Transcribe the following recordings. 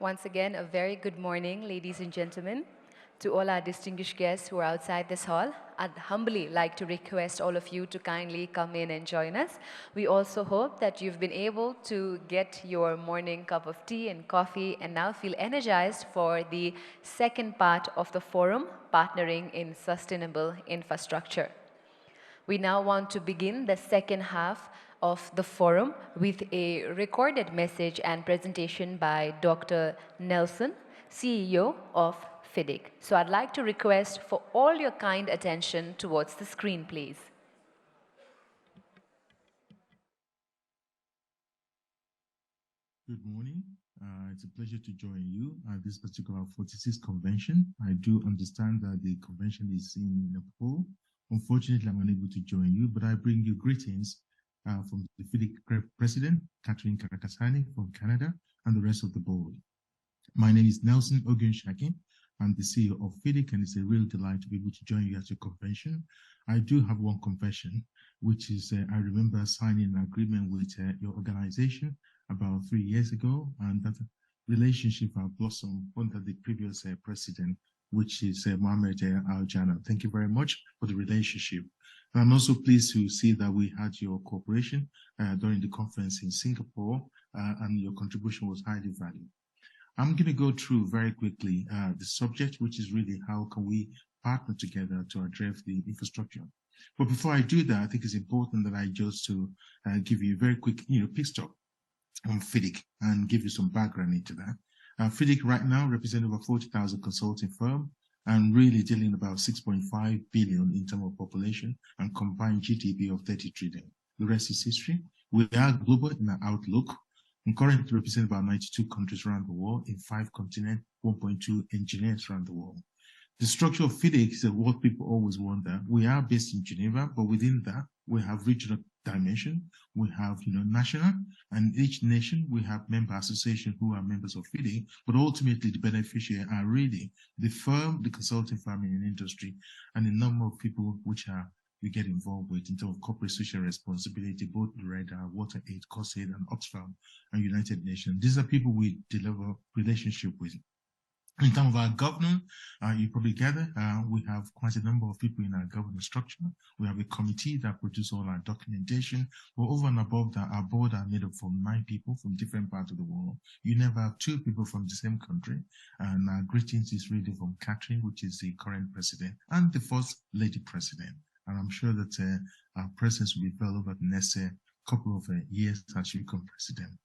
Once again, a very good morning, ladies and gentlemen. To all our distinguished guests who are outside this hall, I'd humbly like to request all of you to kindly come in and join us. We also hope that you've been able to get your morning cup of tea and coffee and now feel energized for the second part of the forum, Partnering in Sustainable Infrastructure. We now want to begin the second half of the forum with a recorded message and presentation by Dr. Nelson, CEO of FIDIC. So I'd like to request for all your kind attention towards the screen, please. Good morning. It's a pleasure to join you at this particular 46th convention. I do understand that the convention is in Nepal. Unfortunately, I'm unable to join you, but I bring you greetings from the FIDIC President, Catherine Karakasani from Canada, and the rest of the board. My name is Nelson Ogunshaki. I'm the CEO of FIDIC, and it's a real delight to be able to join you at your convention. I do have one confession, which is I remember signing an agreement with your organization about 3 years ago, and that relationship blossomed under the previous president, which is Mohamed Al-Jannah. Thank you very much for the relationship. And I'm also pleased to see that we had your cooperation during the conference in Singapore, and your contribution was highly valued. I'm going to go through very quickly the subject, which is really how can we partner together to address the infrastructure. But before I do that, I think it's important that I just to give you a very quick pit stop on FIDIC and give you some background into that. FIDIC right now represents over 40,000 consulting firm and really dealing about 6.5 billion in terms of population and combined GDP of 30 trillion. The rest is history. We are global in our outlook and currently represent about 92 countries around the world in 5 continents, 1.2 engineers around the world. The structure of FIDIC is what people always wonder. We are based in Geneva, but within that, we have regional dimension. We have, national, and each nation, we have member associations who are members of FIDIC, but ultimately the beneficiaries are really the firm, the consulting firm in the industry, and the number of people which we get involved with in terms of corporate social responsibility, both REDA, WaterAid, COSAID, and Oxfam, and United Nations. These are people we deliver relationship with. In terms of our governance, you probably gather, we have quite a number of people in our governance structure. We have a committee that produces all our documentation. But over and above that, our board are made up from 9 people from different parts of the world. You never have 2 people from the same country. And our greetings is really from Catherine, which is the current president, and the first lady president. And I'm sure that our presence will be felt over the next couple of years as she becomes president.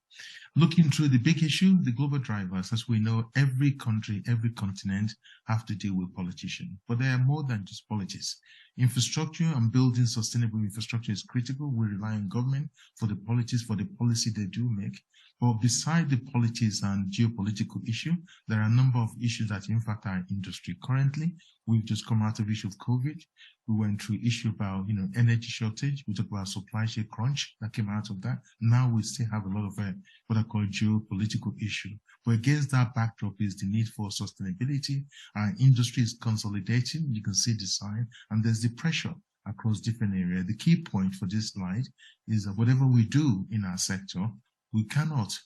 Looking through the big issue, the global drivers, as we know, every country, every continent have to deal with politicians. But there are more than just politics. Infrastructure and building sustainable infrastructure is critical. We rely on government for the politics, for the policy they do make. But beside the politics and geopolitical issue, there are a number of issues that impact our industry. Currently, we've just come out of the issue of COVID. We went through issue about, energy shortage. We talked about supply chain crunch that came out of that. Now we still have a lot of what I call geopolitical issue. But against that backdrop is the need for sustainability. Our industry is consolidating. You can see the sign, and there's the pressure across different areas. The key point for this slide is that whatever we do in our sector, we cannot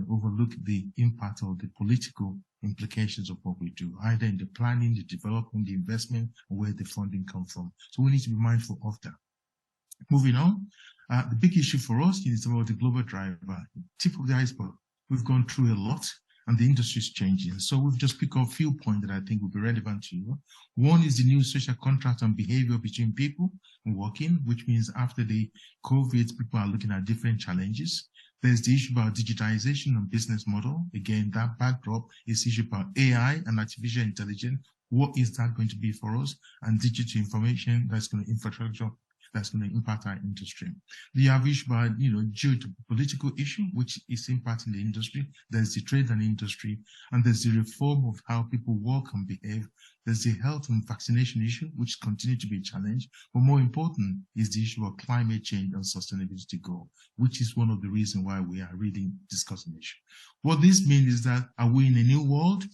overlook the impact of the political implications of what we do, either in the planning, the development, the investment, or where the funding comes from. So we need to be mindful of that. Moving on, the big issue for us is about the global driver, tip of the iceberg. We've gone through a lot, and the industry is changing. So we've just picked up a few points that I think will be relevant to you. One is the new social contract and behavior between people working, which means after the COVID, people are looking at different challenges. There's the issue about digitization and business model. Again, that backdrop is the issue about AI and artificial intelligence. What is that going to be for us? And digital information that's going to infrastructure that's going to impact our industry. You have issue about, geopolitical issue, which is impacting the industry. There's the trade and industry, and there's the reform of how people work and behave. There's the health and vaccination issue, which continue to be a challenge. But more important is the issue of climate change and sustainability goal, which is one of the reasons why we are really discussing the issue. What this means is that, are we in a new world?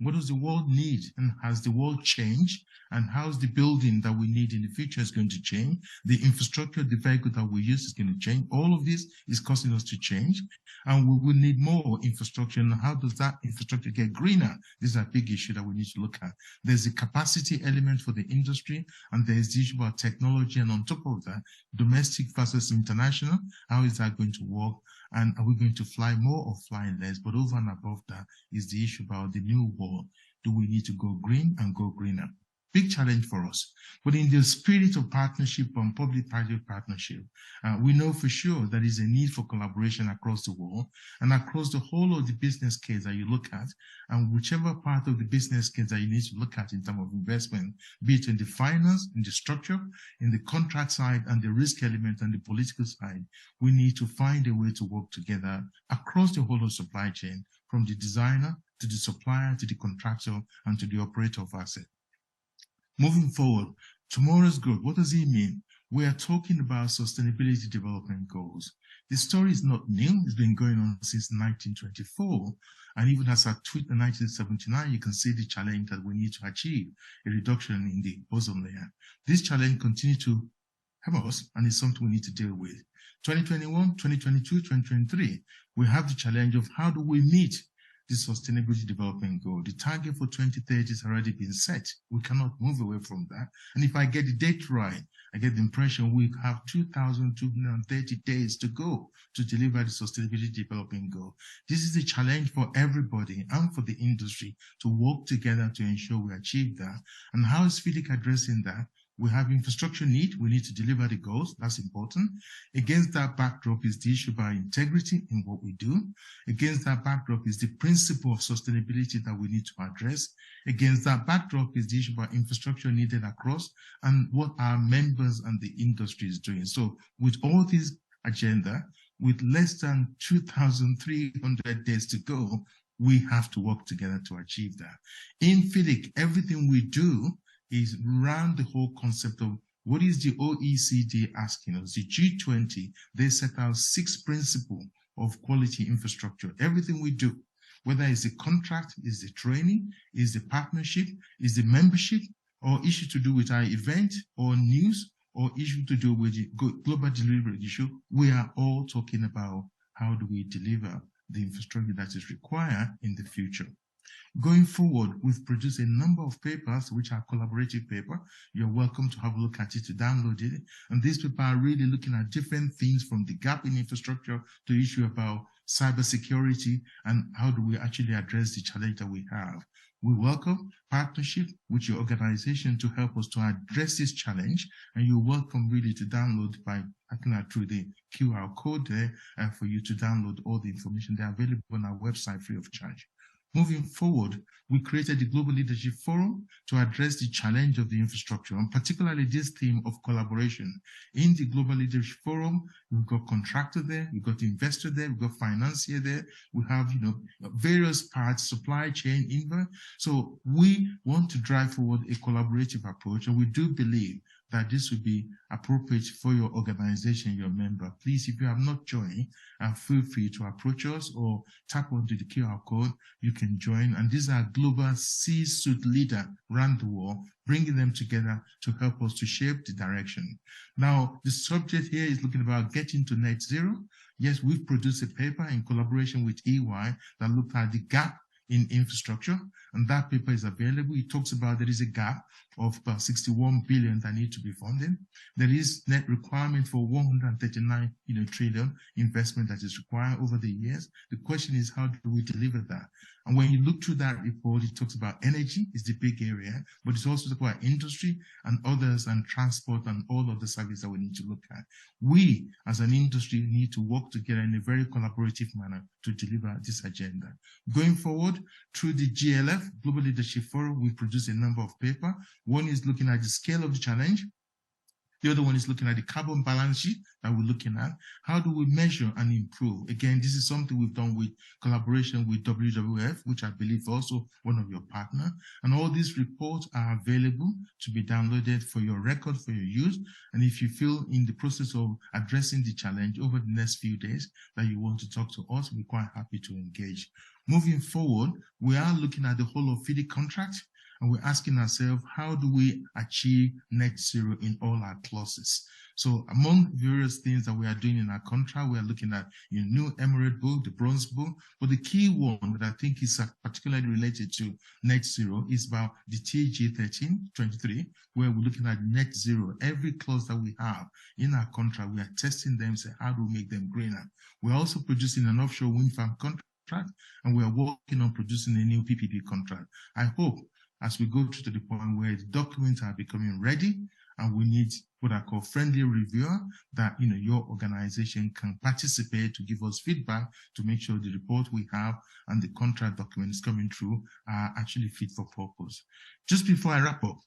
What does the world need? And has the world changed? And how's the building that we need in the future is going to change? The infrastructure, the vehicle that we use is going to change. All of this is causing us to change. And we will need more infrastructure. And how does that infrastructure get greener? This is a big issue that we need to look at. There's a capacity element for the industry, and there's the issue about technology. And on top of that, domestic versus international. How is that going to work? And are we going to fly more or fly less? But over and above that is the issue about the new world. Do we need to go green and go greener? Big challenge for us. But in the spirit of partnership and public-private partnership, we know for sure there is a need for collaboration across the world and across the whole of the business case that you look at, and whichever part of the business case that you need to look at in terms of investment, be it in the finance, in the structure, in the contract side, and the risk element and the political side, we need to find a way to work together across the whole of supply chain, from the designer to the supplier to the contractor and to the operator of asset. Moving forward, tomorrow's growth, what does it mean? We are talking about sustainability development goals. The story is not new. It's been going on since 1924. And even as I tweet in 1979, you can see the challenge that we need to achieve, a reduction in the ozone layer. This challenge continues to have us, and it's something we need to deal with. 2021, 2022, 2023, we have the challenge of how do we meet the Sustainability Development Goal. The target for 2030 has already been set. We cannot move away from that. And if I get the date right, I get the impression we have 2,230 days to go to deliver the Sustainability Development Goal. This is a challenge for everybody and for the industry to work together to ensure we achieve that. And how is FIDIC addressing that? We have infrastructure need. We need to deliver the goals. That's important. Against that backdrop is the issue about integrity in what we do. Against that backdrop is the principle of sustainability that we need to address. Against that backdrop is the issue about infrastructure needed across and what our members and the industry is doing. So with all this agenda, with less than 2,300 days to go, we have to work together to achieve that. In FIDIC, everything we do is around the whole concept of what is the OECD asking us. The G20, they set out 6 principles of quality infrastructure. Everything we do, whether it's the contract, is the training, is the partnership, is the membership, or issue to do with our event or news, or issue to do with the global delivery issue, we are all talking about how do we deliver the infrastructure that is required in the future. Going forward, we've produced a number of papers which are collaborative paper. You're welcome to have a look at it, to download it. And these papers are really looking at different things, from the gap in infrastructure to issue about cybersecurity and how do we actually address the challenge that we have. We welcome partnership with your organization to help us to address this challenge, and you're welcome really to download by acting through the QR code there for you to download all the information. They're available on our website free of charge. Moving forward, we created the Global Leadership Forum to address the challenge of the infrastructure, and particularly this theme of collaboration. In the Global Leadership Forum, we've got contractor there, we've got investor there, we've got financier there, we have various parts, supply chain, inbound. So we want to drive forward a collaborative approach, and we do believe that this would be appropriate for your organization, your member. Please, if you have not joined, feel free to approach us or tap onto the QR code. You can join. And these are global C-suite leaders around the world, bringing them together to help us to shape the direction. Now, the subject here is looking about getting to net zero. Yes, we've produced a paper in collaboration with EY that looked at the gap in infrastructure, and that paper is available. It talks about there is a gap of about 61 billion that need to be funded. There is net requirement for 139 trillion investment that is required over the years. The question is, how do we deliver that? And when you look through that report, it talks about energy is the big area, but it's also about industry and others, and transport and all of the services that we need to look at. We, as an industry, need to work together in a very collaborative manner to deliver this agenda. Going forward, through the GLF, Global Leadership Forum, we produce a number of papers. One is looking at the scale of the challenge. The other one is looking at the carbon balance sheet that we're looking at. How do we measure and improve? Again, this is something we've done with collaboration with WWF, which I believe is also one of your partners. And all these reports are available to be downloaded for your record, for your use. And if you feel in the process of addressing the challenge over the next few days that you want to talk to us, we're quite happy to engage. Moving forward, we are looking at the whole of FIDIC contract, and we're asking ourselves, how do we achieve net zero in all our clauses? So among various things that we are doing in our contract, we are looking at your new Emirate book, the Bronze book, but the key one that I think is particularly related to net zero is about the TG 1323, where we're looking at net zero. Every clause that we have in our contract, we are testing them, say, how do we make them greener? We're also producing an offshore wind farm contract, and we are working on producing a new PPP contract. I hope as we go to the point where the documents are becoming ready and we need what I call friendly reviewer, that your organization can participate to give us feedback to make sure the report we have and the contract documents coming through are actually fit for purpose. Just before I wrap up,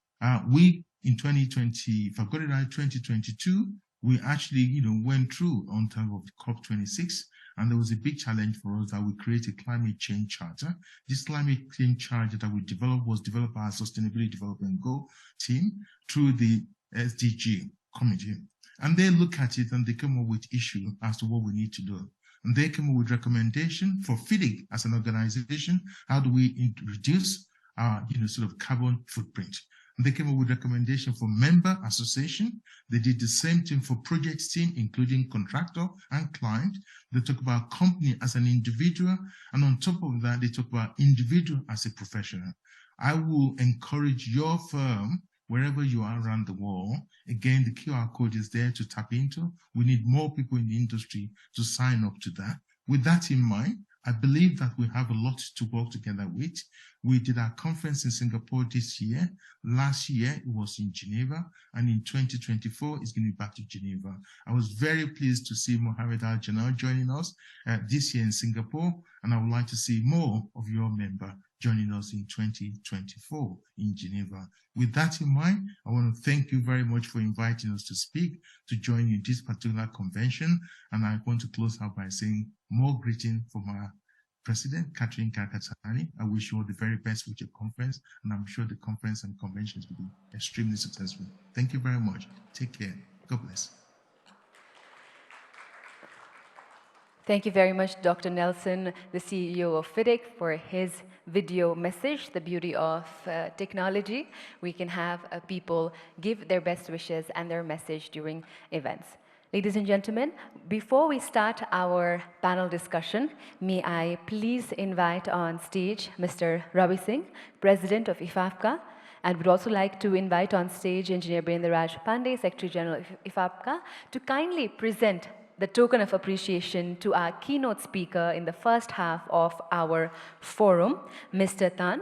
we in 2020, if I got it right, 2022, we actually went through on terms of COP26. And there was a big challenge for us that we create a climate change charter. This climate change charter that we developed was developed by our Sustainability Development Goal team through the SDG committee. And they look at it and they come up with issues as to what we need to do. And they come up with recommendation for FIDIC as an organization. How do we reduce our sort of carbon footprint? And they came up with recommendation for member association. They did the same thing for project team, including contractor and client. They talk about company as an individual. And on top of that, they talk about individual as a professional. I will encourage your firm, wherever you are around the world. Again, the QR code is there to tap into. We need more people in the industry to sign up to that. With that in mind, I believe that we have a lot to work together with. We did our conference in Singapore this year. Last year, it was in Geneva. And in 2024, it's going to be back to Geneva. I was very pleased to see Mohamed Al-Janal joining us this year in Singapore. And I would like to see more of your member joining us in 2024 in Geneva. With that in mind, I want to thank you very much for inviting us to speak, to join in this particular convention. And I want to close out by saying more greeting from our President, Catherine Kakatani. I wish you all the very best with your conference, and I'm sure the conference and conventions will be extremely successful. Thank you very much. Take care. God bless. Thank you very much, Dr. Nelson, the CEO of FIDIC, for his video message, the beauty of technology. We can have people give their best wishes and their message during events. Ladies and gentlemen, before we start our panel discussion, may I please invite on stage Mr. Ravi Singh, President of IFAWPCA, and would also like to invite on stage Engineer Birendra Pandey, Secretary General of IFAWPCA, to kindly present the token of appreciation to our keynote speaker in the first half of our forum, Mr. Tan,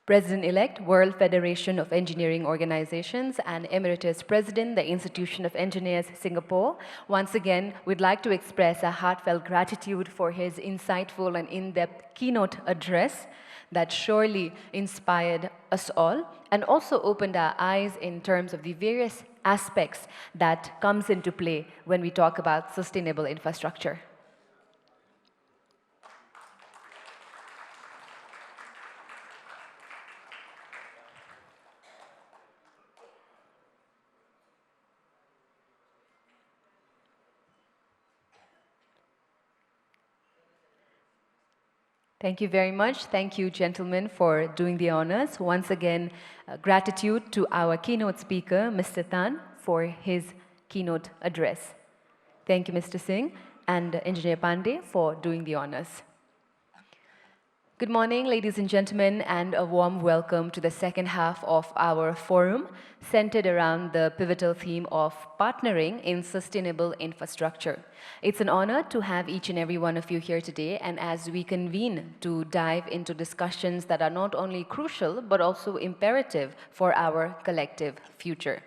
President-elect, World Federation of Engineering Organizations, and Emeritus President, the Institution of Engineers, Singapore. Once again, we'd like to express a heartfelt gratitude for his insightful and in-depth keynote address that surely inspired us all and also opened our eyes in terms of the various aspects that comes into play when we talk about sustainable infrastructure. Thank you very much. Thank you, gentlemen, for doing the honors. Once again, gratitude to our keynote speaker, Mr. Tan, for his keynote address. Thank you, Mr. Singh, and Engineer Pandey for doing the honors. Good morning, ladies and gentlemen, and a warm welcome to the second half of our forum, centered around the pivotal theme of partnering in sustainable infrastructure. It's an honor to have each and every one of you here today, and as we convene to dive into discussions that are not only crucial, but also imperative for our collective future.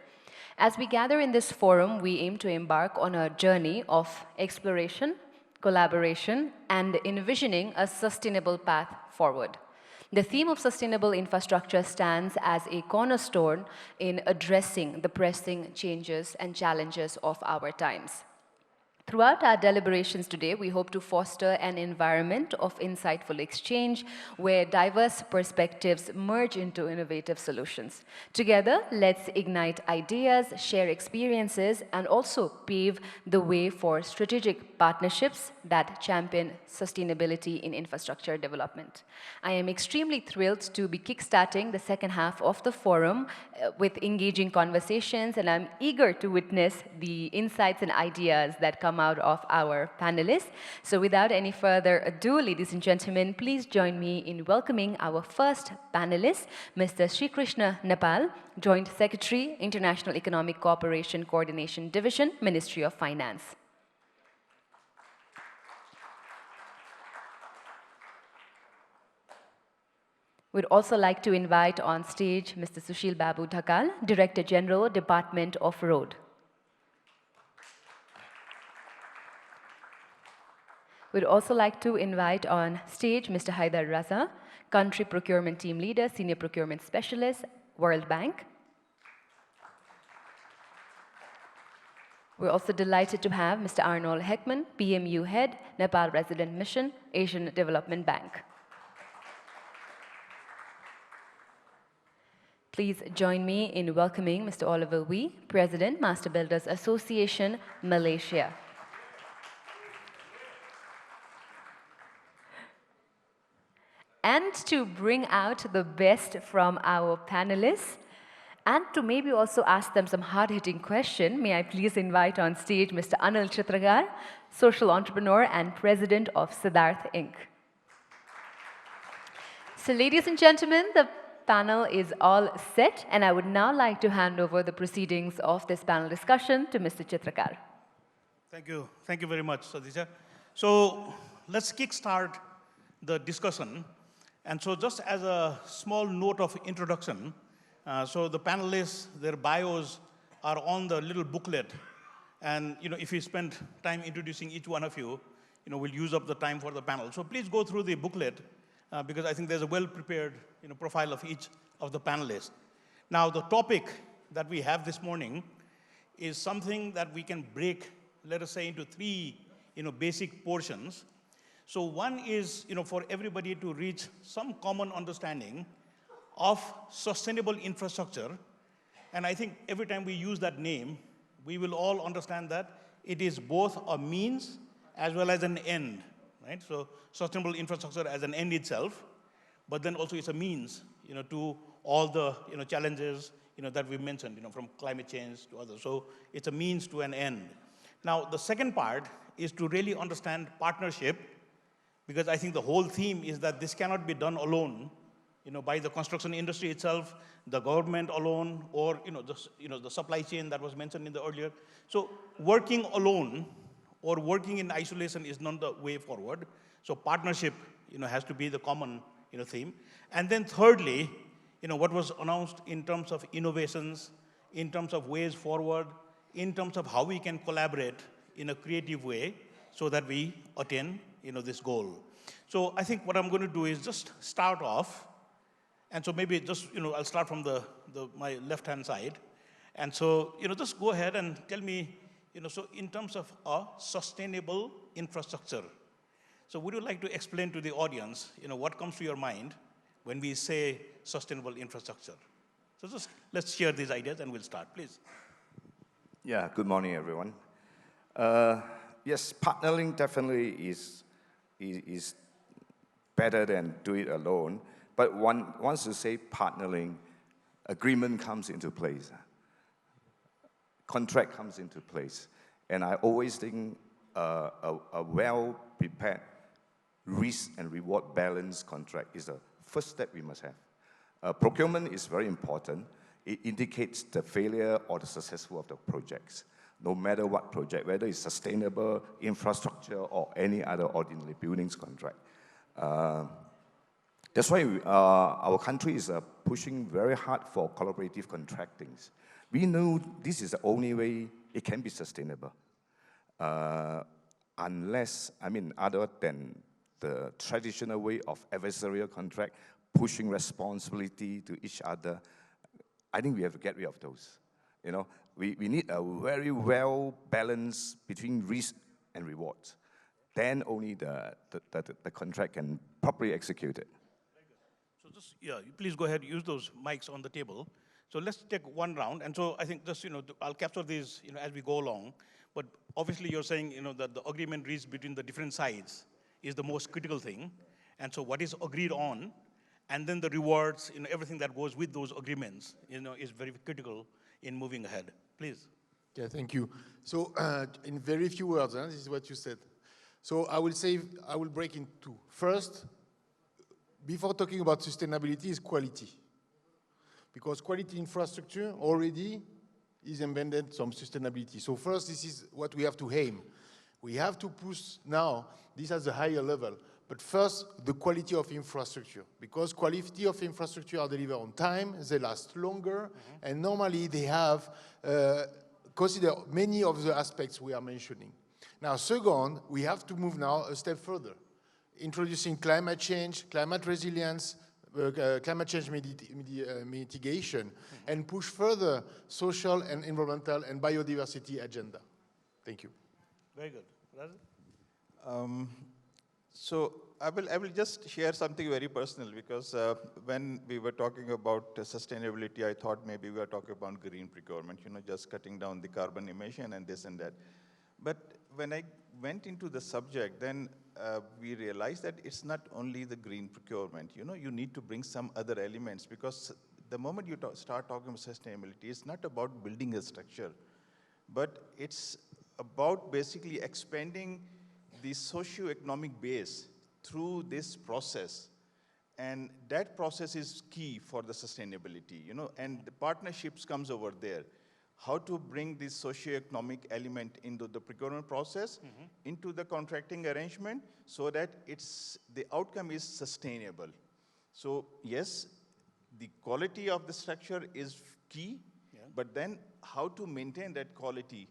As we gather in this forum, we aim to embark on a journey of exploration, collaboration, and envisioning a sustainable path forward. The theme of sustainable infrastructure stands as a cornerstone in addressing the pressing changes and challenges of our times. Throughout our deliberations today, we hope to foster an environment of insightful exchange where diverse perspectives merge into innovative solutions. Together, let's ignite ideas, share experiences, and also pave the way for strategic partnerships that champion sustainability in infrastructure development. I am extremely thrilled to be kickstarting the second half of the forum with engaging conversations, and I'm eager to witness the insights and ideas that come out of our panelists. So without any further ado, ladies and gentlemen, please join me in welcoming our first panelist, Mr. Sri Krishna Nepal, Joint Secretary, International Economic Cooperation Coordination Division, Ministry of Finance. We'd also like to invite on stage Mr. Sushil Babu Dhakal, Director General, Department of Road. We'd also like to invite on stage Mr. Haidar Raza, Country Procurement Team Leader, Senior Procurement Specialist, World Bank. We're also delighted to have Mr. Arnold Heckman, PMU Head, Nepal Resident Mission, Asian Development Bank. Please join me in welcoming Mr. Oliver Wee, President, Master Builders Association, Malaysia. And to bring out the best from our panelists, and to maybe also ask them some hard-hitting question, may I please invite on stage Mr. Anil Chitragar, social entrepreneur and president of Siddharth Inc. So ladies and gentlemen, the panel is all set, and I would now like to hand over the proceedings of this panel discussion to Mr. Chitragar. Thank you. Thank you very much, Sadisha. So let's kickstart the discussion. And so just as a small note of introduction, so the panelists, their bios are on the little booklet. And if we spend time introducing each one of you, we'll use up the time for the panel. So please go through the booklet, because I think there's a well-prepared profile of each of the panelists. Now, the topic that we have this morning is something that we can break, let us say, into three basic portions. So one is for everybody to reach some common understanding of sustainable infrastructure. And I think every time we use that name, we will all understand that it is both a means as well as an end. Right? So sustainable infrastructure as an end itself, but then also it's a means, to all the challenges that we mentioned, from climate change to others. So it's a means to an end. Now the second part is to really understand partnership, because I think the whole theme is that this cannot be done alone, by the construction industry itself, the government alone, or the supply chain that was mentioned in the earlier. So working alone or working in isolation is not the way forward. So partnership, has to be the common, theme. And then thirdly, what was announced in terms of innovations, in terms of ways forward, in terms of how we can collaborate in a creative way so that we attain, this goal. So I think what I'm going to do is just start off. And so maybe just, I'll start from my left-hand side. And so, just go ahead and tell me, so in terms of a sustainable infrastructure, so would you like to explain to the audience, what comes to your mind when we say sustainable infrastructure? So just let's share these ideas and we'll start, please. Yeah, good morning, everyone. Yes, partnering definitely is better than do it alone. But once you say partnering, agreement comes into place. Contract comes into place. And I always think a well-prepared risk and reward balance contract is the first step we must have. Procurement is very important. It indicates the failure or the successful of the projects, no matter what project, whether it's sustainable infrastructure or any other ordinary buildings contract. That's why our country is pushing very hard for collaborative contracting. We know this is the only way it can be sustainable, other than the traditional way of adversarial contract, pushing responsibility to each other. I think we have to get rid of those. You know, we need a very well balance between risk and rewards. Then only the contract can properly execute it. So just, yeah, please go ahead, use those mics on the table. So let's take one round. And so I think just, I'll capture these, as we go along. But obviously you're saying, that the agreement reached between the different sides is the most critical thing. And so what is agreed on, and then the rewards, everything that goes with those agreements, is very critical in moving ahead. Please. Yeah, thank you. So in very few words, this is what you said. So I will break in two. First, before talking about sustainability is quality. Because quality infrastructure already is embedded some sustainability. So first, this is what we have to aim. We have to push now this at a higher level. But first, the quality of infrastructure. Because quality of infrastructure are delivered on time, they last longer, and normally they have consider many of the aspects we are mentioning. Now, second, we have to move now a step further, introducing climate change, climate resilience, climate change mitigation, and push further social and environmental and biodiversity agenda. Thank you. Very good. So I will just share something very personal, because when we were talking about sustainability, I thought maybe we were talking about green procurement, just cutting down the carbon emission and this and that. But when I went into the subject, then we realized that it's not only the green procurement. You need to bring some other elements, because the moment you start talking about sustainability, it's not about building a structure, but it's about basically expanding the socio-economic base through this process. And that process is key for the sustainability, and the partnerships comes over there. How to bring this socio-economic element into the procurement process, into the contracting arrangement, so that the outcome is sustainable. So yes, the quality of the structure is key, but then how to maintain that quality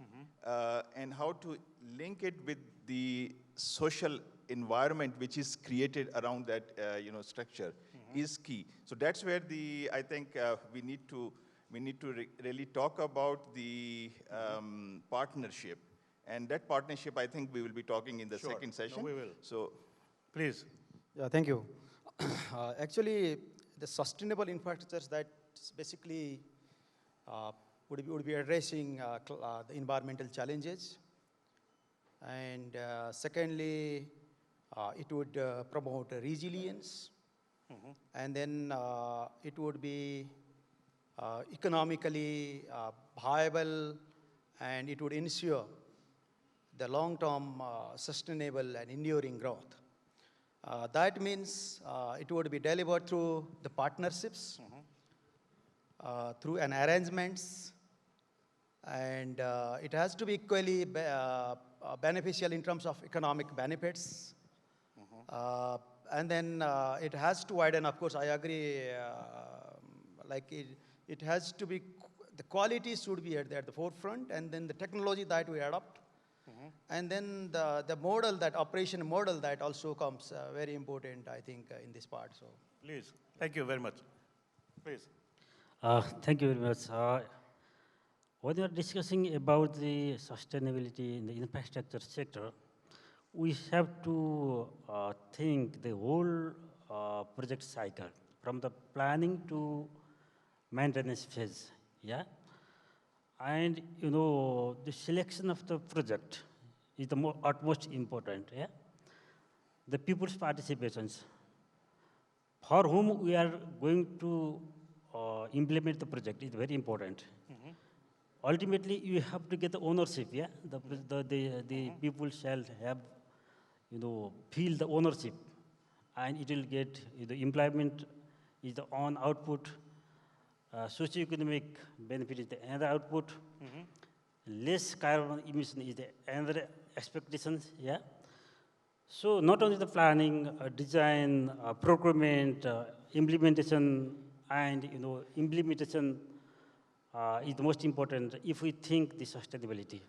and how to link it with the social environment which is created around that structure is key. So that's where I think we need to really talk about the partnership. And that partnership, I think we will be talking in the second session. No, we will. So, please. Yeah, thank you. Actually, the sustainable infrastructures that basically would be addressing the environmental challenges. And secondly, it would promote resilience. And then it would be economically viable, and it would ensure the long-term sustainable and enduring growth. That means it would be delivered through the partnerships, through an arrangements, and it has to be equally beneficial in terms of economic benefits. And then it has to widen, of course, I agree, it has to be, the quality should be at the forefront, and then the technology that we adopt. And then the model, that operation model, that also comes very important, I think, in this part. So, Please. Thank you very much. Please. Thank you very much. When we are discussing about the sustainability in the infrastructure sector, we have to think the whole project cycle, from the planning to maintenance phase, yeah? And, the selection of the project is the utmost important, yeah? The people's participations, for whom we are going to implement the project, is very important. Ultimately, you have to get the ownership, yeah? The people shall have, feel the ownership, and it will get, the employment is the on output, socioeconomic benefit is the another output, less carbon emission is the another expectations, yeah? So not only the planning, design, procurement, implementation, and, implementation is the most important if we think the sustainability.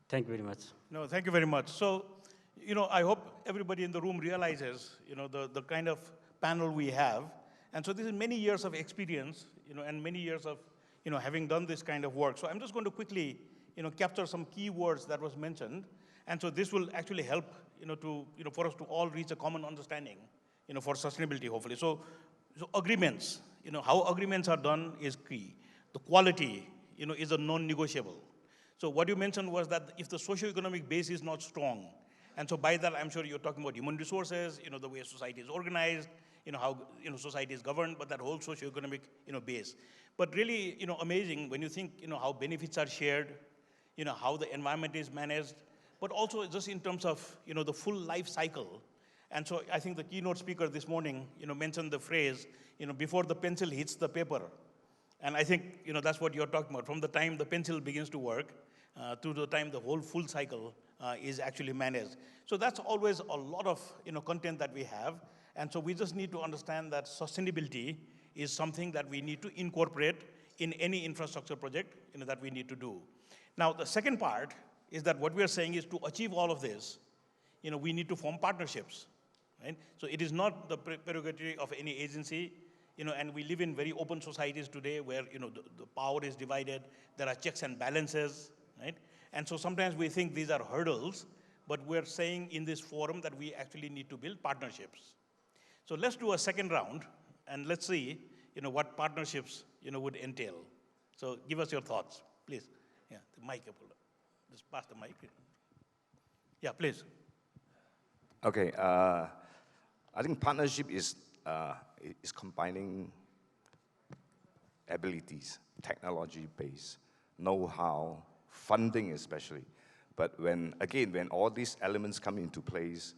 Thank you very much. No, thank you very much. So, I hope everybody in the room realizes, the kind of panel we have. And so this is many years of experience, and many years of, having done this kind of work. So I'm just going to quickly, capture some key words that was mentioned. And so this will actually help, for us to all reach a common understanding, for sustainability, hopefully. So agreements, how agreements are done is key. The quality, is a non-negotiable. So what you mentioned was that if the socio-economic base is not strong, and so by that, I'm sure you're talking about human resources, the way society is organized, how society is governed, but that whole socio-economic base. But really, amazing when you think, how benefits are shared, how the environment is managed, but also just in terms of the full life cycle. And so I think the keynote speaker this morning mentioned the phrase, before the pencil hits the paper. And I think that's what you're talking about. From the time the pencil begins to work to the time the whole full cycle is actually managed. So that's always a lot of content that we have. And so we just need to understand that sustainability is something that we need to incorporate in any infrastructure project that we need to do. Now, the second part is that what we are saying is to achieve all of this, we need to form partnerships, right? So it is not the prerogative of any agency, and we live in very open societies today where, the power is divided, there are checks and balances, right? And so sometimes we think these are hurdles, but we're saying in this forum that we actually need to build partnerships. So let's do a second round, and let's see, what partnerships, would entail. So give us your thoughts, please. Yeah, the mic. Just pass the mic. Yeah, please. Okay, I think partnership is combining abilities, technology-based, know-how, funding especially. But when all these elements come into place,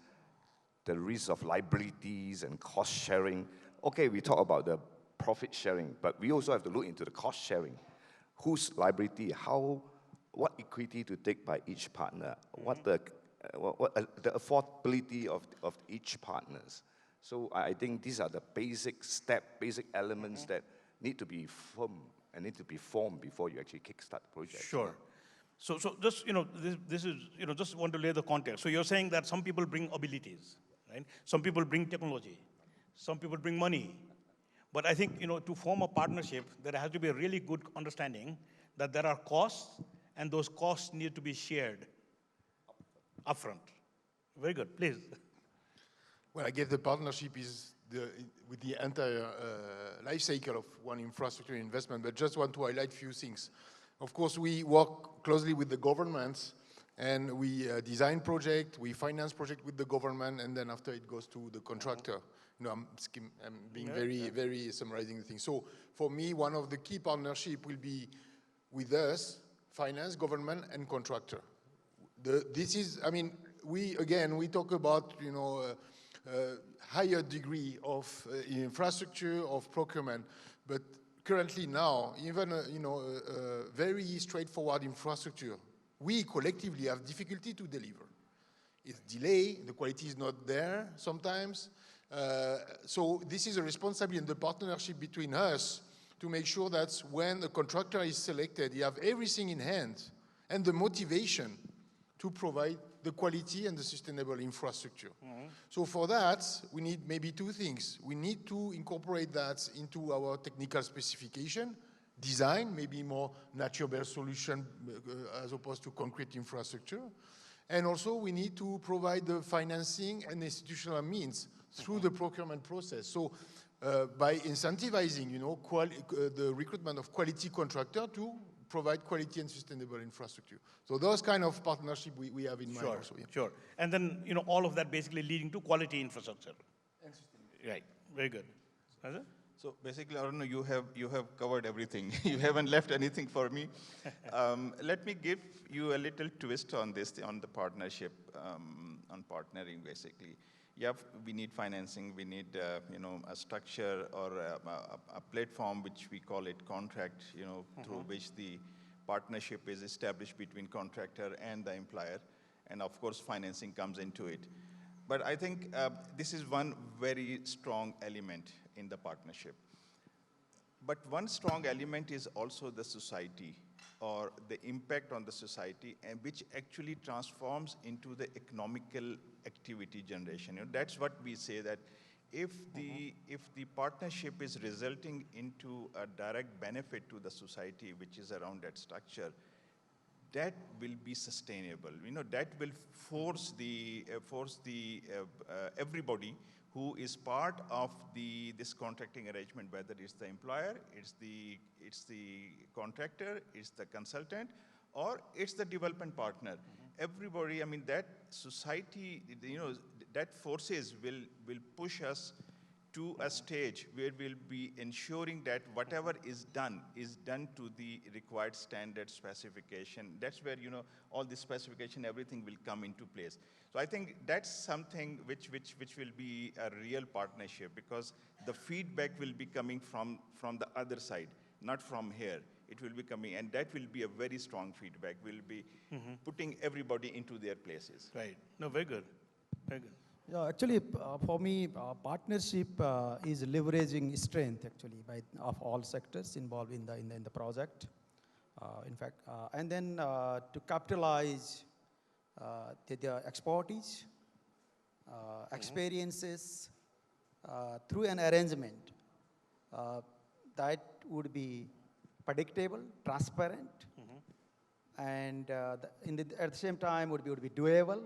the risk of liabilities and cost sharing, okay, we talk about the profit sharing, but we also have to look into the cost sharing. Whose liability, what equity to take by each partner, what the affordability of each partners. So I think these are the basic elements that need to be firm and need to be formed before you actually kickstart the project. Sure. So just, this is, just want to lay the context. So you're saying that some people bring abilities, right? Some people bring technology. Some people bring money. But I think, to form a partnership, there has to be a really good understanding that there are costs, and those costs need to be shared upfront. Very good, please. Well, I guess the partnership is with the entire life cycle of one infrastructure investment, but just want to highlight a few things. Of course, we work closely with the governments, and we design project, we finance project with the government, and then after it goes to the contractor. I'm being very summarizing the thing. So for me, one of the key partnership will be with us, finance, government, and contractor. We talk about, higher degree of infrastructure, of procurement, but currently now, even a very straightforward infrastructure, we collectively have difficulty to deliver. It's delayed, the quality is not there sometimes. So this is a responsibility and the partnership between us to make sure that when the contractor is selected, you have everything in hand and the motivation to provide the quality and the sustainable infrastructure. So for that, we need maybe two things. We need to incorporate that into our technical specification, design, maybe more nature-based solution as opposed to concrete infrastructure. And also we need to provide the financing and institutional means through the procurement process. So by incentivizing, the recruitment of quality contractor to provide quality and sustainable infrastructure. So those kind of partnership we have in mind also. Yeah. Sure. And then, all of that basically leading to quality infrastructure. And sustainability. Right. Very good. So basically, Arun, you have covered everything. You haven't left anything for me. Let me give you a little twist on this, on the partnership, on partnering basically. Yeah, we need financing, we need a structure or a platform which we call it contract, through which the partnership is established between contractor and the employer, and of course financing comes into it. But I think this is one very strong element in the partnership. But one strong element is also the society, or the impact on the society, and which actually transforms into the economical activity generation. That's what we say, that if the partnership is resulting into a direct benefit to the society, which is around that structure, that will be sustainable. You know, that will force the everybody who is part of this contracting arrangement, whether it's the employer, it's the contractor, it's the consultant, or it's the development partner. Everybody, I mean, that society, you know, that forces will push us to a stage where we'll be ensuring that whatever is done to the required standard specification. That's where, you know, all the specification, everything will come into place. So I think that's something which will be a real partnership, because the feedback will be coming from the other side, not from here. It will be coming, and that will be a very strong feedback. We'll be putting everybody into their places. Right. No, very good. Very good. Yeah, actually, for me, partnership is leveraging strength actually of all sectors involved in the project. In fact, and then to capitalize their expertise, experiences through an arrangement that would be predictable, transparent, and at the same time would be doable,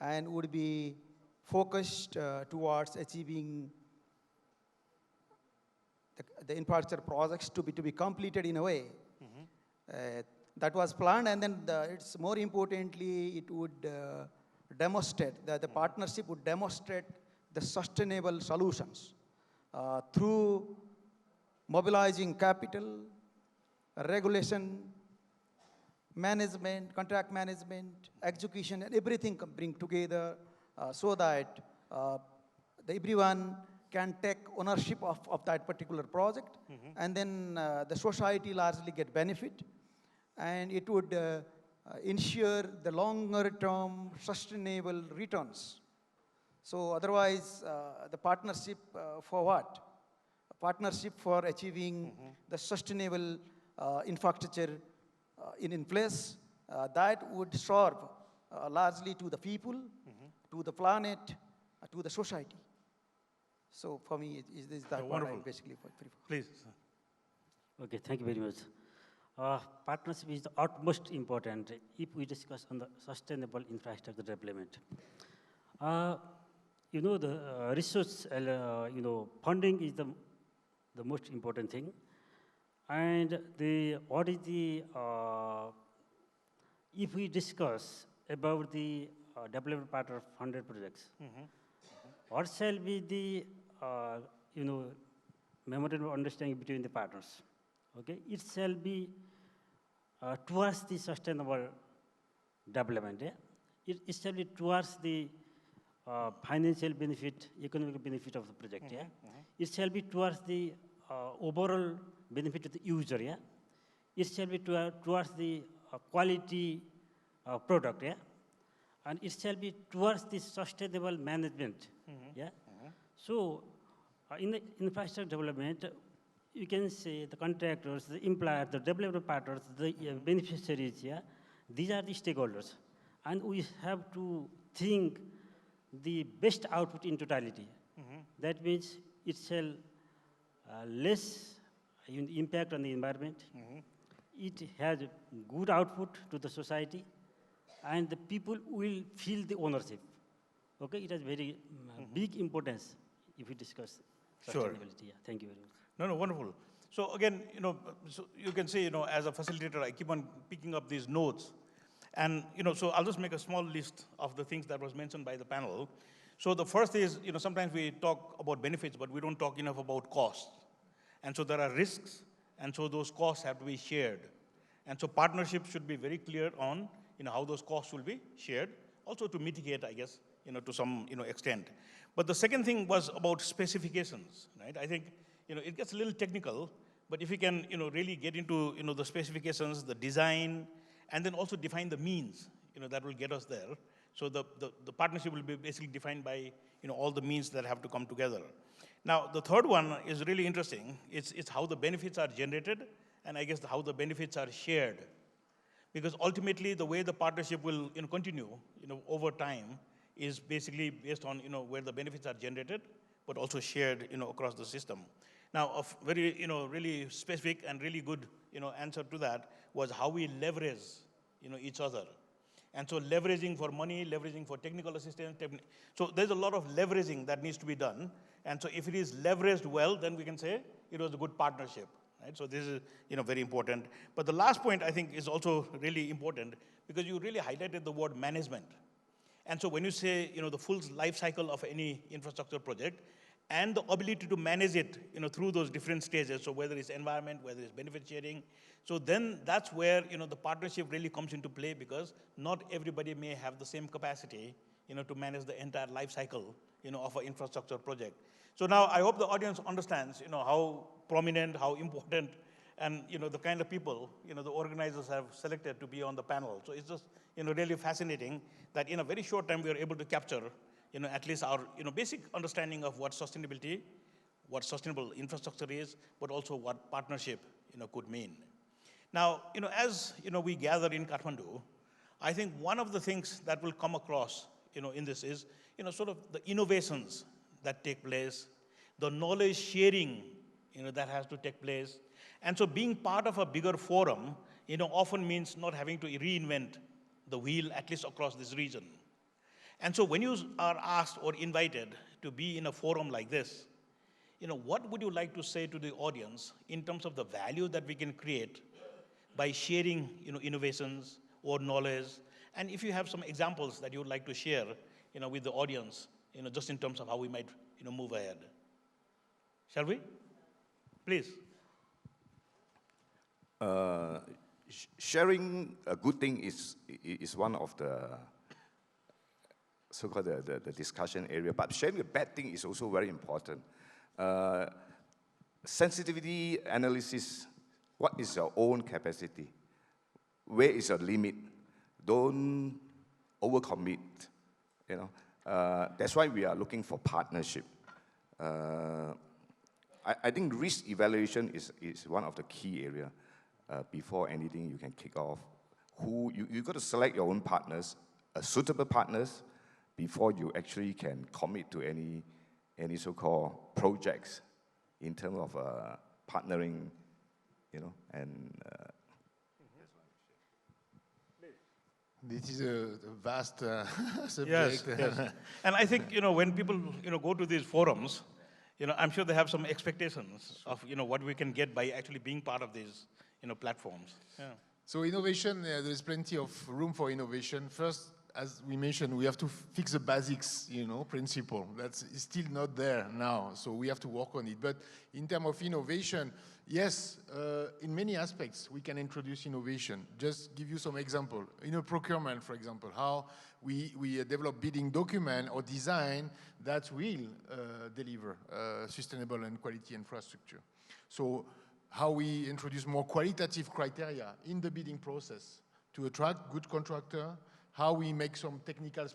and would be focused towards achieving the infrastructure projects to be completed in a way that was planned, and then it's more importantly, it would demonstrate, the partnership would demonstrate the sustainable solutions through mobilizing capital, regulation, management, contract management, execution, and everything can bring together so that everyone can take ownership of that particular project, and then the society largely get benefit, and it would ensure the longer term sustainable returns. So otherwise, the partnership for what? A partnership for achieving the sustainable infrastructure in place that would serve largely to the people, to the planet, to the society. So for me, is that what I basically prefer. Please. Okay, thank you very much. Partnership is the utmost important if we discuss on the sustainable infrastructure development. You know, the research, you know, funding is the most important thing. And what is the, if we discuss about the development part of 100 projects, what shall be the, you know, memorandum of understanding between the partners? Okay, it shall be towards the sustainable development. Yeah? It shall be towards the financial benefit, economic benefit of the project. Yeah, it shall be towards the overall benefit to the user. Yeah, it shall be towards the quality product. Yeah, and it shall be towards the sustainable management. Yeah, so in the infrastructure development, you can say the contractors, the employers, the development partners, the beneficiaries, yeah, these are the stakeholders. And we have to think the best output in totality. That means it shall less impact on the environment. It has good output to the society, and the people will feel the ownership. Okay, it has very big importance if we discuss sustainability. Yeah, thank you very much. No, wonderful. So again, you know, so you can say, you know, as a facilitator, I keep on picking up these notes. And, you know, so I'll just make a small list of the things that was mentioned by the panel. So the first is, you know, sometimes we talk about benefits, but we don't talk enough about costs. And so there are risks, and so those costs have to be shared. And so partnership should be very clear on, you know, how those costs will be shared, also to mitigate, I guess, you know, to some, you know, extent. But the second thing was about specifications, right? I think, you know, it gets a little technical, but if we can, you know, really get into, you know, the specifications, the design, and then also define the means, you know, that will get us there. So the partnership will be basically defined by, you know, all the means that have to come together. Now, the third one is really interesting. It's how the benefits are generated, and I guess how the benefits are shared. Because ultimately, the way the partnership will, you know, continue, you know, over time is basically based on, you know, where the benefits are generated, but also shared, across the system. Now, a very, really specific and really good, answer to that was how we leverage, each other. And so leveraging for money, leveraging for technical assistance. So there's a lot of leveraging that needs to be done. And so if it is leveraged well, then we can say it was a good partnership. Right? So this is very important. But the last point I think is also really important because you really highlighted the word management. And so when you say the full life cycle of any infrastructure project and the ability to manage it through those different stages, so whether it's environment, whether it's benefit sharing, so then that's where the partnership really comes into play because not everybody may have the same capacity to manage the entire life cycle of an infrastructure project. So now I hope the audience understands how prominent, how important, and the kind of people the organizers have selected to be on the panel. So it's just really fascinating that in a very short time we are able to capture at least our basic understanding of what sustainability, what sustainable infrastructure is, but also what partnership could mean. Now, as we gather in Kathmandu, I think one of the things that will come across in this is sort of the innovations that take place, the knowledge sharing that has to take place. And so being part of a bigger forum often means not having to reinvent the wheel, at least across this region. And so when you are asked or invited to be in a forum like this, what would you like to say to the audience in terms of the value that we can create by sharing innovations or knowledge? And if you have some examples that you would like to share with the audience, just in terms of how we might move ahead. Shall we? Please. Sharing a good thing is one of the so-called the discussion area, but sharing a bad thing is also very important. Sensitivity analysis, what is your own capacity? Where is your limit? Don't overcommit, That's why we are looking for partnership. I think risk evaluation is one of the key areas before anything you can kick off. You got to select your own partners, suitable partners, before you actually can commit to any so-called projects in terms of partnering, and. This is a vast subject. Yes, yes. And I think, when people, go to these forums, I'm sure they have some expectations of, what we can get by actually being part of these, platforms. Yeah. So innovation, there's plenty of room for innovation. First, as we mentioned, we have to fix the basics, principle. That's still not there now, so we have to work on it. But in terms of innovation, yes, in many aspects, we can introduce innovation. Just give you some example. In a procurement, for example, how we develop bidding document or design that will deliver sustainable and quality infrastructure. So how we introduce more qualitative criteria in the bidding process to attract good contractor, how we make some technical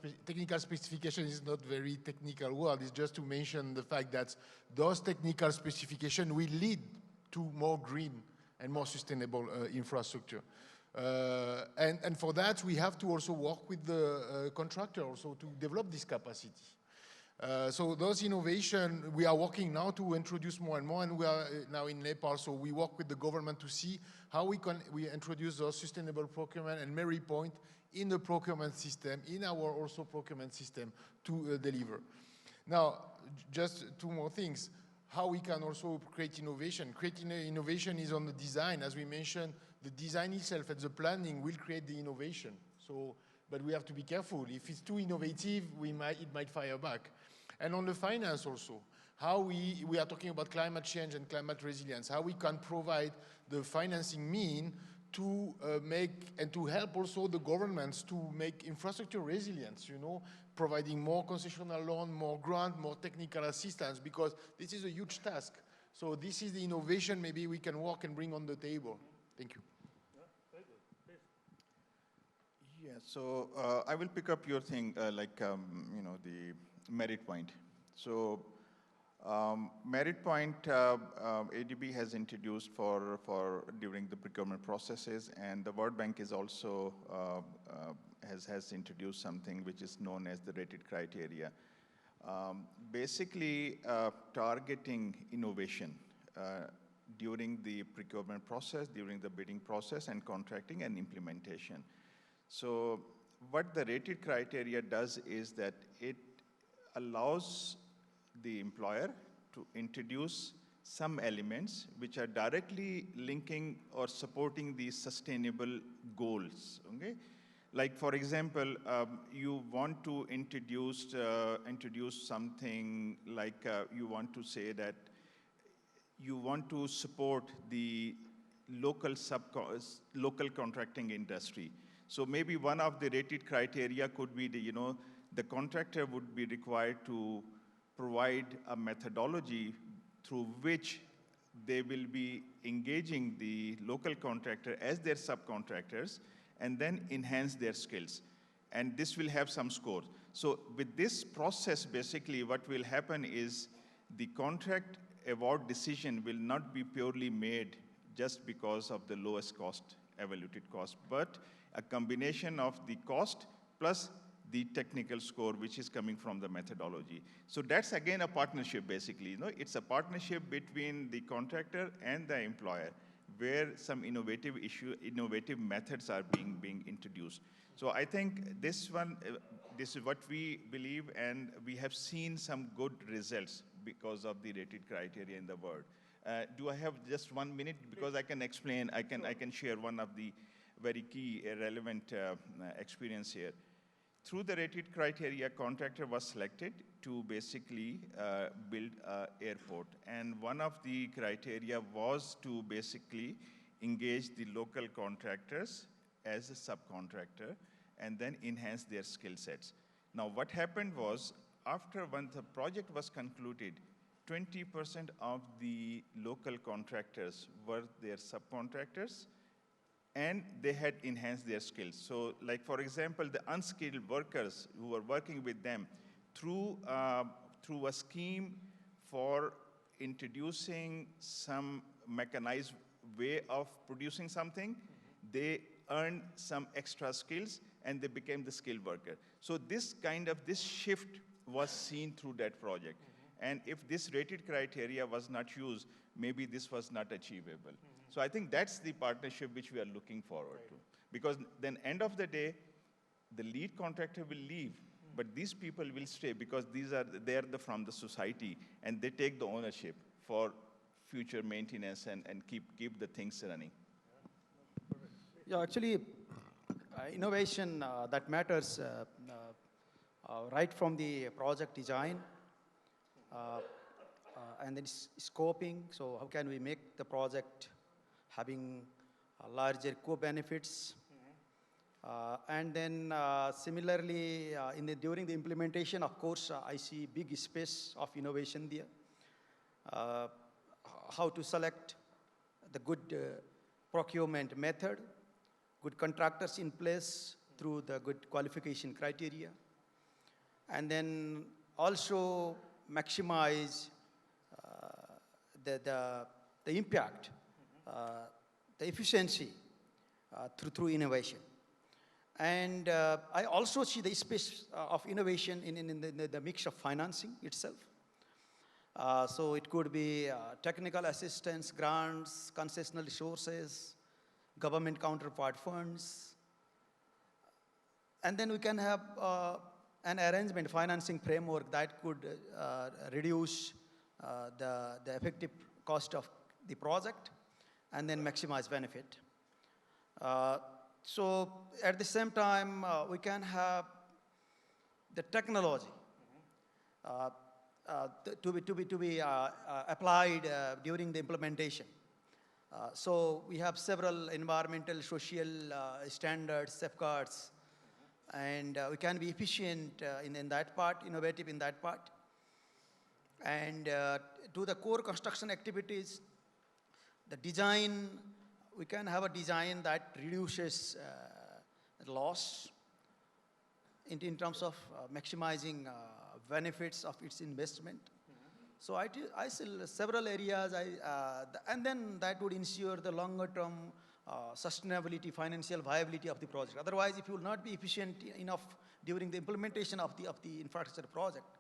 specification is not very technical word, it's just to mention the fact that those technical specifications will lead to more green and more sustainable infrastructure. And for that, we have to also work with the contractor also to develop this capacity. So those innovation, we are working now to introduce more and more, and we are now in Nepal, so we work with the government to see how we introduce those sustainable procurement and merit point in the procurement system, in our also procurement system to deliver. Now, just two more things. How we can also create innovation. Creating innovation is on the design. As we mentioned, the design itself and the planning will create the innovation. So, but we have to be careful. If it's too innovative, it might fire back. And on the finance also, how we are talking about climate change and climate resilience, how we can provide the financing mean to make and to help also the governments to make infrastructure resilience, providing more concessional loan, more grant, more technical assistance, because this is a huge task. So this is the innovation maybe we can work and bring on the table. Thank you. Yeah, so I will pick up your thing, the merit point. So merit point, ADB has introduced for during the procurement processes, and the World Bank is also has introduced something which is known as the rated criteria. Basically targeting innovation during the procurement process, during the bidding process, and contracting and implementation. So what the rated criteria does is that it allows the employer to introduce some elements which are directly linking or supporting the sustainable goals, okay? Like, for example, you want to introduce something like you want to say that you want to support the local contracting industry. So maybe one of the rated criteria could be the contractor would be required to provide a methodology through which they will be engaging the local contractor as their subcontractors and then enhance their skills. And this will have some score. So with this process, basically what will happen is the contract award decision will not be purely made just because of the lowest cost, evaluated cost, but a combination of the cost plus the technical score, which is coming from the methodology. So that's again a partnership, basically. It's a partnership between the contractor and the employer, where some innovative methods are being introduced. So I think this is what we believe, and we have seen some good results because of the rated criteria in the world. Do I have just 1 minute? Because I can explain, I can share one of the very key relevant experience here. Through the rated criteria, contractor was selected to basically build an airport. And one of the criteria was to basically engage the local contractors as a subcontractor and then enhance their skill sets. Now, what happened was, when the project was concluded, 20% of the local contractors were their subcontractors, and they had enhanced their skills. So, like, for example, the unskilled workers who were working with them, through a scheme for introducing some mechanized way of producing something, they earned some extra skills and they became the skilled worker. So this shift was seen through that project. And if this rated criteria was not used, maybe this was not achievable. So I think that's the partnership which we are looking forward to. Because then end of the day, the lead contractor will leave, but these people will stay because they're from the society, and they take the ownership for future maintenance and keep the things running. Yeah, actually, innovation that matters right from the project design and then scoping. So how can we make the project having larger co-benefits? And then similarly, during the implementation, of course, I see big space of innovation there. How to select the good procurement method, good contractors in place through the good qualification criteria, and then also maximize the impact, the efficiency through innovation. And I also see the space of innovation in the mix of financing itself. So it could be technical assistance, grants, concessional resources, government counterpart funds. And then we can have an arrangement, financing framework that could reduce the effective cost of the project and then maximize benefit. So at the same time, we can have the technology to be applied during the implementation. So we have several environmental, social standards, safeguards, and we can be efficient in that part, innovative in that part. And to the core construction activities, the design, we can have a design that reduces loss in terms of maximizing benefits of its investment. So I see several areas, and then that would ensure the longer term sustainability, financial viability of the project. Otherwise, if you will not be efficient enough during the implementation of the infrastructure project,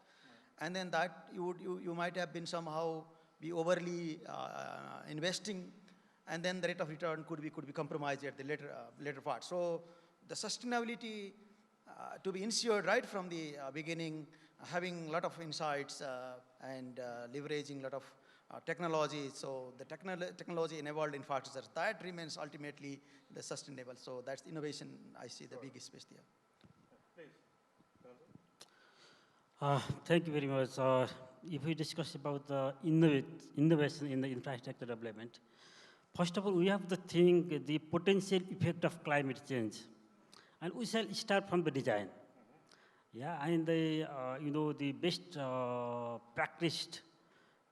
and then that you might have been somehow be overly investing, and then the rate of return could be compromised at the later part. So the sustainability to be ensured right from the beginning, having a lot of insights and leveraging a lot of technology. So the technology enabled infrastructure, that remains ultimately the sustainable. So that's innovation, I see the biggest space there. Thank you very much. If we discuss about the innovation in the infrastructure development, first of all, we have to think the potential effect of climate change, and we shall start from the design. Yeah, and the the best practiced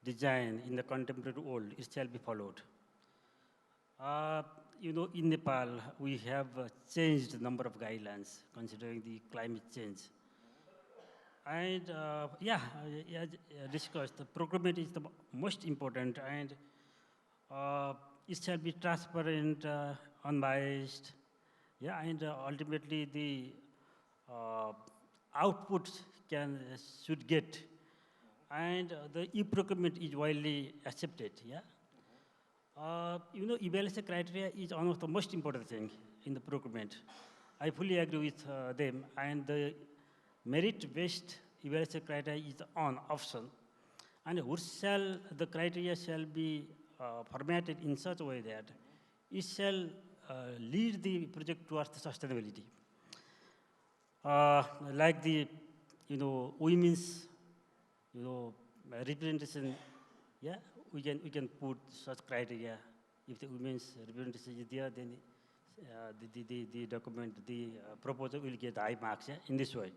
design in the contemporary world, it shall be followed. In Nepal, we have changed the number of guidelines considering the climate change. And as discussed, the procurement is the most important, and it shall be transparent, unbiased, yeah, and ultimately the output should get, and the e-procurement is widely accepted, yeah. Evaluation criteria is one of the most important thing in the procurement. I fully agree with them, and the merit-based evaluation criteria is on option, and the criteria shall be formatted in such a way that it shall lead the project towards the sustainability. Like the, women's, representation, yeah, we can put such criteria. If the women's representation is there, then the document, the proposal will get high marks, yeah, in this way.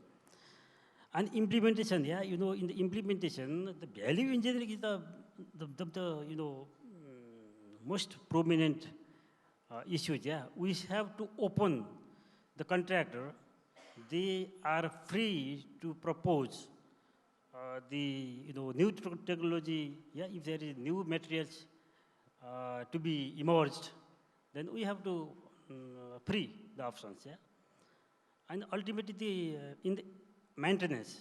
And implementation, yeah, in the implementation, the value engineering is the most prominent issue, yeah. We have to open the contractor. They are free to propose the new technology, yeah. If there is new materials to be emerged, then we have to free the options, yeah. And ultimately, in the maintenance,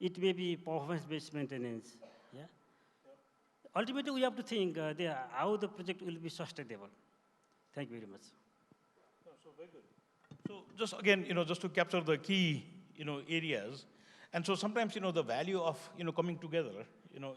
it may be performance-based maintenance, yeah. Ultimately, we have to think how the project will be sustainable. Thank you very much. So very good. So just again, just to capture the key, areas, and so sometimes, the value of, coming together,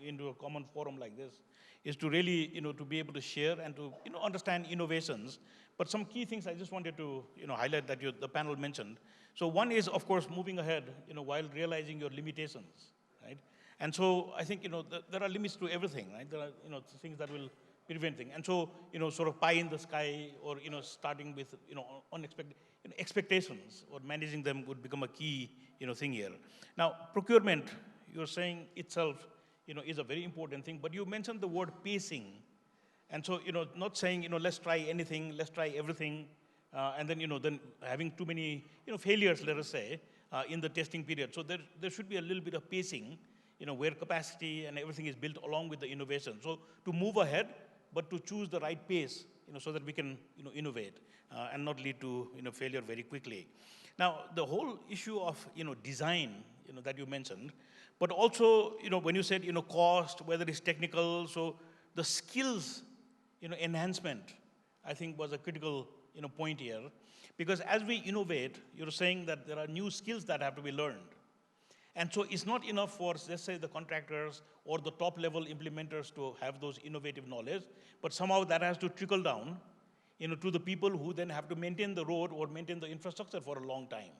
into a common forum like this is to really, to be able to share and to, understand innovations. But some key things I just wanted to, highlight that the panel mentioned. So one is, of course, moving ahead, while realizing your limitations, right? And so I think, there are limits to everything, right? There are, things that will prevent things. And so, sort of pie in the sky or, starting with, unexpected expectations or managing them would become a key, thing here. Now, procurement, you're saying itself, is a very important thing, but you mentioned the word pacing. And so, not saying, let's try anything, let's try everything, and then, then having too many, failures, let us say, in the testing period. So there should be a little bit of pacing, where capacity and everything is built along with the innovation. So to move ahead, but to choose the right pace, so that we can, innovate and not lead to, failure very quickly. Now, the whole issue of, design, that you mentioned, but also, when you said, cost, whether it's technical, so the skills, enhancement, I think was a critical, point here. Because as we innovate, you're saying that there are new skills that have to be learned. And so it's not enough for, let's say, the contractors or the top-level implementers to have those innovative knowledge, but somehow that has to trickle down, to the people who then have to maintain the road or maintain the infrastructure for a long time.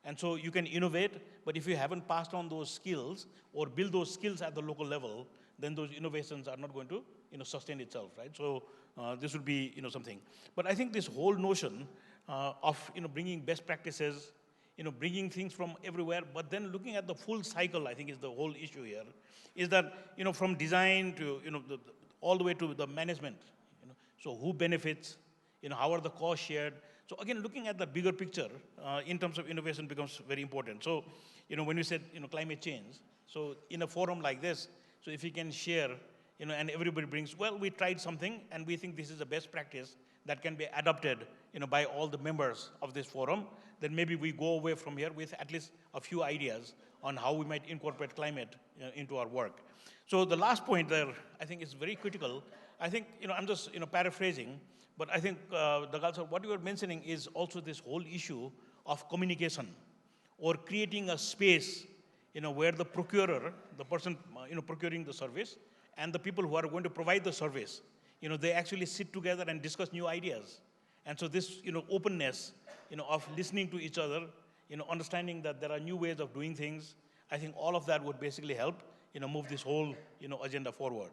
And so you can innovate, but if you haven't passed on those skills or build those skills at the local level, then those innovations are not going to, sustain itself, right? So this would be, something. But I think this whole notion of, bringing best practices, bringing things from everywhere, but then looking at the full cycle, I think is the whole issue here, is that, from design to, all the way to the management, so who benefits, how are the costs shared? So again, looking at the bigger picture in terms of innovation becomes very important. So, when you said, climate change, so in a forum like this, so if you can share, and everybody brings, well, we tried something and we think this is the best practice that can be adopted, by all the members of this forum, then maybe we go away from here with at least a few ideas on how we might incorporate climate into our work. So the last point there, I think is very critical. I think, I'm just, paraphrasing, but I think, Dagal sir, what you were mentioning is also this whole issue of communication or creating a space, where the procurer, the person, procuring the service, and the people who are going to provide the service, they actually sit together and discuss new ideas. And so this, openness, of listening to each other, understanding that there are new ways of doing things, I think all of that would basically help, move this whole, agenda forward.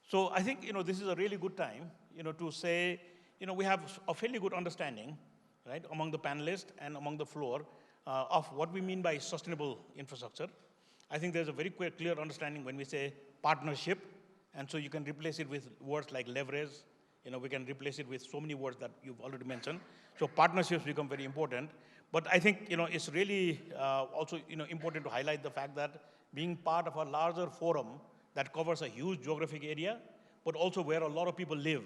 So I think, this is a really good time, to say, we have a fairly good understanding, right, among the panelists and among the floor of what we mean by sustainable infrastructure. I think there's a very clear understanding when we say partnership, and so you can replace it with words like leverage. We can replace it with so many words that you've already mentioned. So partnerships become very important. But I think, it's really also, important to highlight the fact that being part of a larger forum that covers a huge geographic area, but also where a lot of people live.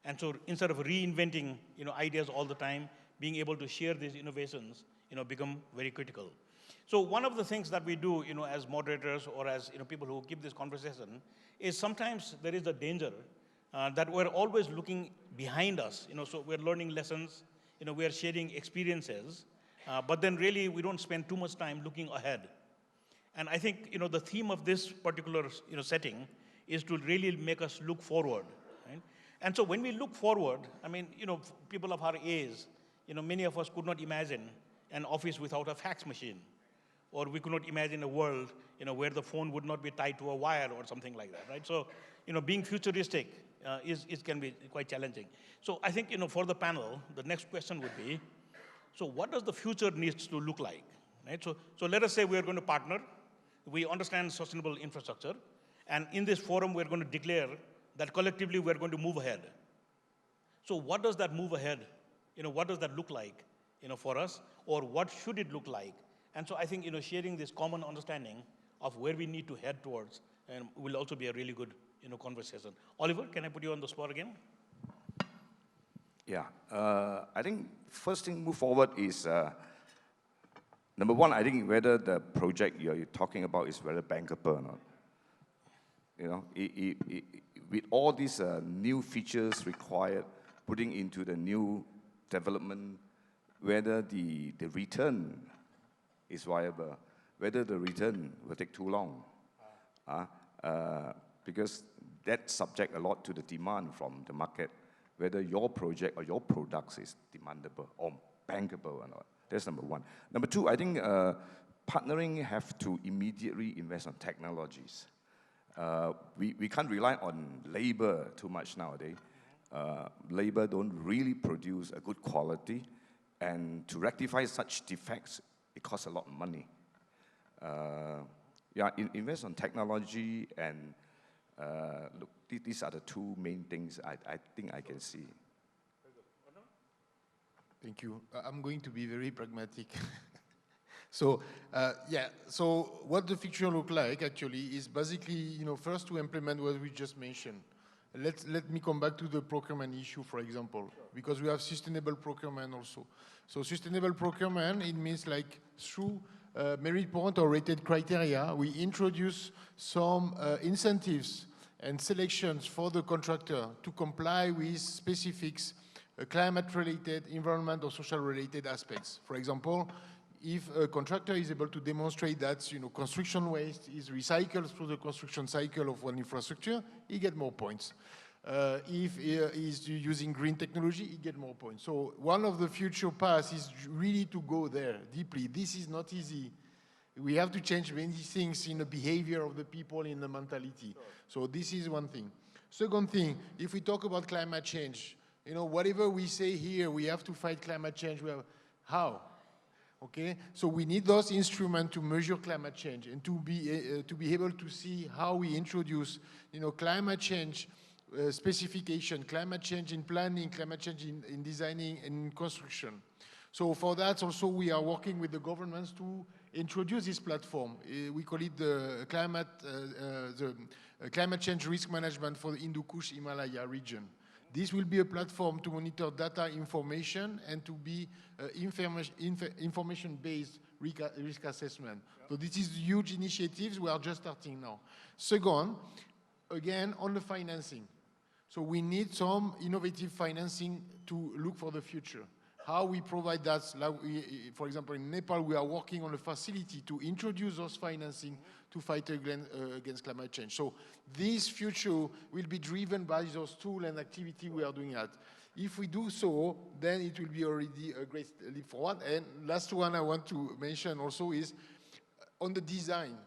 And so instead of reinventing, ideas all the time, being able to share these innovations, become very critical. So one of the things that we do, as moderators or as, people who keep this conversation is sometimes there is a danger that we're always looking behind us, so we're learning lessons, we are sharing experiences, but then really we don't spend too much time looking ahead. And I think, the theme of this particular, setting is to really make us look forward, right? And so when we look forward, I mean, people of our age, many of us could not imagine an office without a fax machine, or we could not imagine a world, where the phone would not be tied to a wire or something like that, right? So, being futuristic can be quite challenging. So I think, for the panel, the next question would be, so what does the future needs to look like, right? So let us say we are going to partner, we understand sustainable infrastructure, and in this forum, we're going to declare that collectively we're going to move ahead. So what does that move ahead, what does that look like, for us, or what should it look like? And so I think, sharing this common understanding of where we need to head towards will also be a really good, conversation. Oliver, can I put you on the spot again? Yeah, I think first thing move forward is, number one, I think whether the project you're talking about is whether bankable or not. With all these new features required, putting into the new development, whether the return is viable, whether the return will take too long, because that's subject a lot to the demand from the market, whether your project or your products is demandable or bankable or not. That's number one. Number two, I think partnering have to immediately invest on technologies. We can't rely on labor too much nowadays. Labor don't really produce a good quality, and to rectify such defects, it costs a lot of money. Invest on technology, and look, these are the two main things I think I can see. Thank you. I'm going to be very pragmatic. So what the future look like actually is basically, first to implement what we just mentioned. Let me come back to the procurement issue, for example, because we have sustainable procurement also. So sustainable procurement, it means like through merit point or rated criteria, we introduce some incentives and selections for the contractor to comply with specifics, climate-related, environment or social-related aspects. For example, if a contractor is able to demonstrate that construction waste is recycled through the construction cycle of one infrastructure, he gets more points. If he is using green technology, he gets more points. So one of the future paths is really to go there deeply. This is not easy. We have to change many things in the behavior of the people, in the mentality. So this is one thing. Second thing, if we talk about climate change, whatever we say here, we have to fight climate change. How? Okay, so we need those instruments to measure climate change and to be able to see how we introduce, climate change specification, climate change in planning, climate change in designing and in construction. So for that also we are working with the governments to introduce this platform. We call it the climate change risk management for the Hindu Kush Himalaya region. This will be a platform to monitor data information and to be information-based risk assessment. So this is huge initiatives. We are just starting now. Second, again, on the financing. So we need some innovative financing to look for the future. How we provide that, like for example, in Nepal, we are working on a facility to introduce those financing to fight against climate change. So this future will be driven by those tools and activity we are doing at. If we do so, then it will be already a great leap forward. And last one I want to mention also is on the design,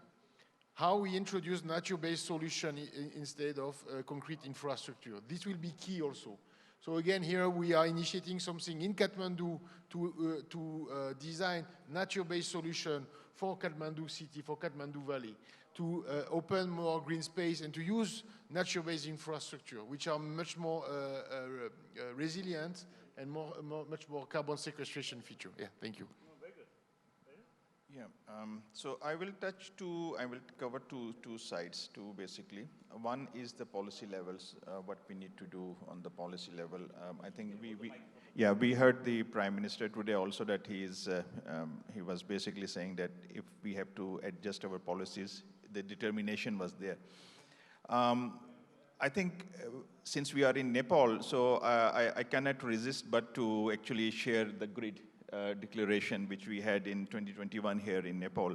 how we introduce nature-based solution instead of concrete infrastructure. This will be key also. So again, here we are initiating something in Kathmandu to design nature-based solution for Kathmandu city, for Kathmandu Valley, to open more green space and to use nature-based infrastructure, which are much more resilient and much more carbon sequestration feature. Yeah, thank you. Yeah, so I will cover two sides too, basically. One is the policy levels, what we need to do on the policy level. I think we heard the Prime Minister today also that he was basically saying that if we have to adjust our policies, the determination was there. I think since we are in Nepal, so I cannot resist but to actually share the grid declaration which we had in 2021 here in Nepal.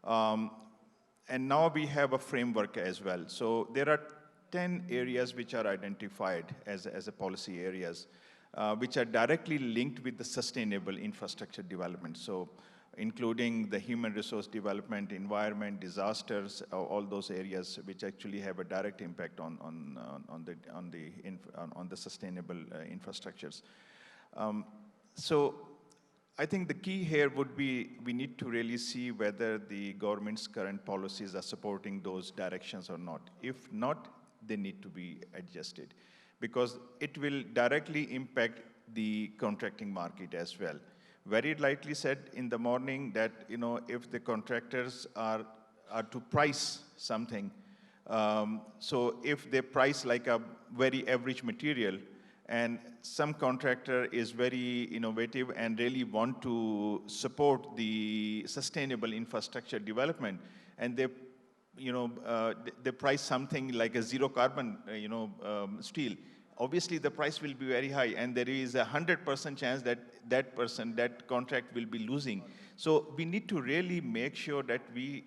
And now we have a framework as well. So there are 10 areas which are identified as a policy areas, which are directly linked with the sustainable infrastructure development. So including the human resource development, environment, disasters, all those areas which actually have a direct impact on the sustainable infrastructures. So I think the key here would be we need to really see whether the government's current policies are supporting those directions or not. If not, they need to be adjusted because it will directly impact the contracting market as well. Very lightly said in the morning that, you know, if the contractors are to price something, so if they price like a very average material, and some contractor is very innovative and really want to support the sustainable infrastructure development, and they, they price something like a zero carbon, steel. Obviously, the price will be very high, and there is 100% chance that that contract will be losing. So we need to really make sure that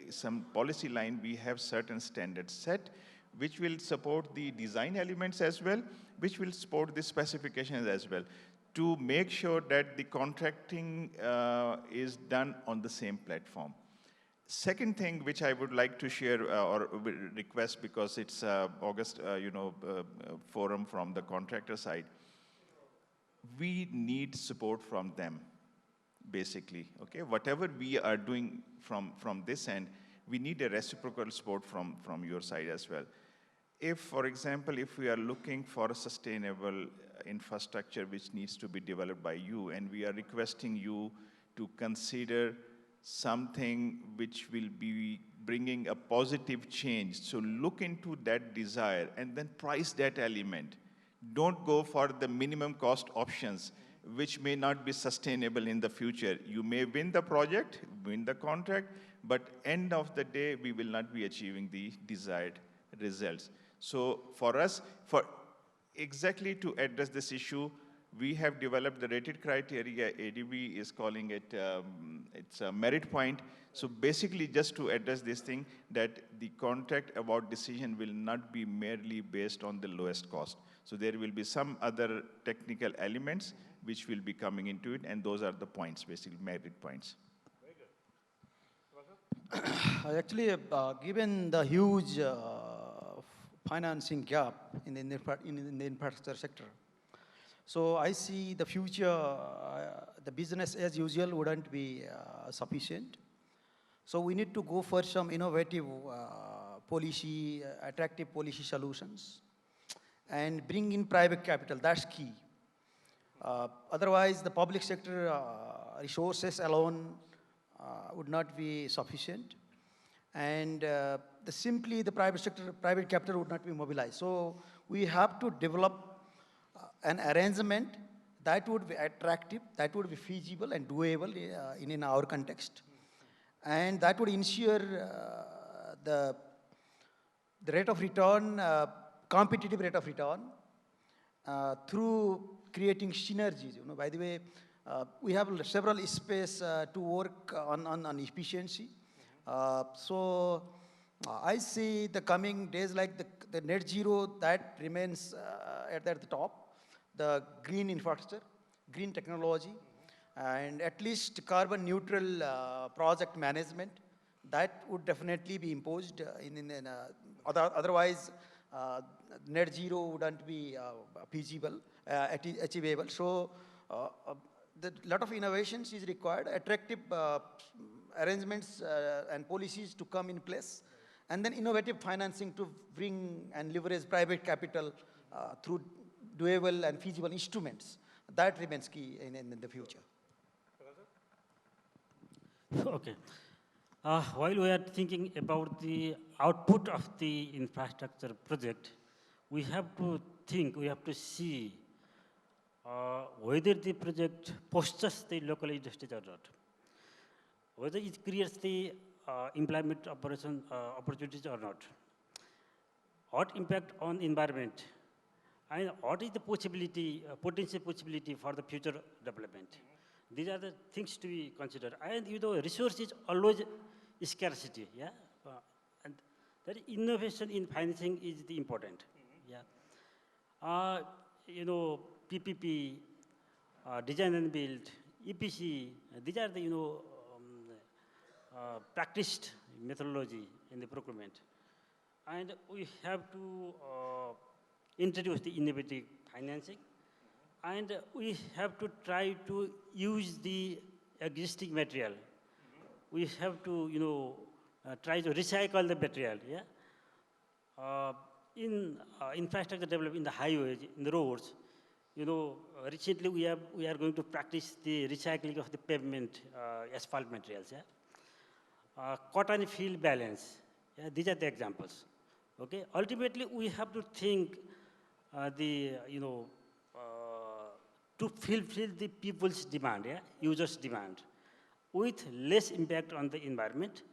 some policy line, we have certain standards set, which will support the design elements as well, which will support the specifications as well, to make sure that the contracting is done on the same platform. Second thing which I would like to share or request, because it's August, forum from the contractor side, we need support from them, basically, okay? Whatever we are doing from this end, we need a reciprocal support from your side as well. If, for example, if we are looking for a sustainable infrastructure which needs to be developed by you, and we are requesting you to consider something which will be bringing a positive change, so look into that desire and then price that element. Don't go for the minimum cost options, which may not be sustainable in the future. You may win the project, win the contract, but end of the day, we will not be achieving the desired results. So for us, for exactly to address this issue, we have developed the rated criteria. ADB is calling it, it's a merit point. So basically just to address this thing, that the contract award decision will not be merely based on the lowest cost. So there will be some other technical elements which will be coming into it, and those are the points, basically merit points. Very good. Actually, given the huge financing gap in the infrastructure sector, so I see the future, the business as usual wouldn't be sufficient. So we need to go for some innovative policy, attractive policy solutions, and bring in private capital. That's key. Otherwise, the public sector resources alone would not be sufficient, and simply the private sector, private capital would not be mobilized. So we have to develop an arrangement that would be attractive, that would be feasible and doable in our context. And that would ensure the rate of return, competitive rate of return, through creating synergies. By the way, we have several space to work on efficiency. I see the coming days like the net zero that remains at the top, the green infrastructure, green technology, and at least carbon neutral project management. That would definitely be imposed otherwise net zero wouldn't be feasible, achievable. So the lot of innovations is required, attractive arrangements and policies to come in place, and then innovative financing to bring and leverage private capital through doable and feasible instruments. That remains key in the future. Okay. While we are thinking about the output of the infrastructure project, we have to think, we have to see whether the project fosters the local industries or not, whether it creates the employment opportunities or not, what impact on environment, and what is the possibility, potential possibility for the future development. These are the things to be considered. And resource is always scarcity, yeah? And that innovation in financing is the important, yeah? PPP, design and build, EPC, these are the, practiced methodology in the procurement. And we have to introduce the innovative financing, and we have to try to use the existing material. We have to, try to recycle the material, yeah? In infrastructure development, in the highways, in the roads, recently we are going to practice the recycling of the pavement, asphalt materials, yeah? Cotton field balance, yeah? These are the examples, okay? Ultimately, we have to think to fulfill the people's demand, yeah? Users' demand, with less impact on the environment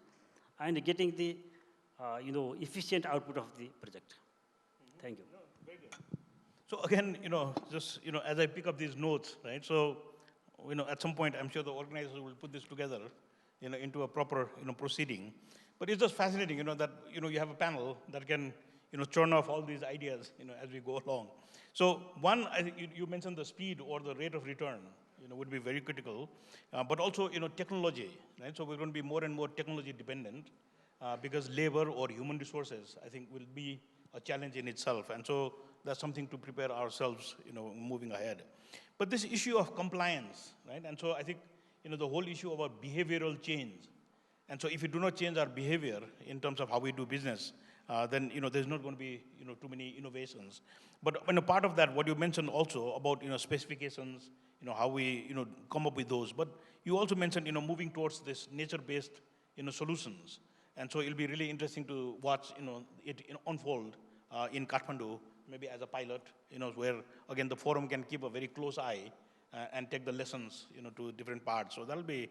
and getting the efficient output of the project. Thank you. No, very good. So again, just as I pick up these notes, right? So, at some point, I'm sure the organizers will put this together, into a proper, proceeding. But it's just fascinating, that you have a panel that can, churn off all these ideas, as we go along. So one, I think you mentioned the speed or the rate of return, would be very critical, but also, technology, right? So we're going to be more and more technology dependent because labor or human resources, I think, will be a challenge in itself. And so that's something to prepare ourselves, moving ahead. But this issue of compliance, right? And so I think, the whole issue about behavioral change. And so if we do not change our behavior in terms of how we do business, then, there's not going to be, too many innovations. But a part of that, what you mentioned also about, specifications, how we, come up with those. But you also mentioned, moving towards this nature-based, solutions. And so it'll be really interesting to watch, it unfold in Kathmandu, maybe as a pilot, where, again, the forum can keep a very close eye and take the lessons, to different parts. So that'll be,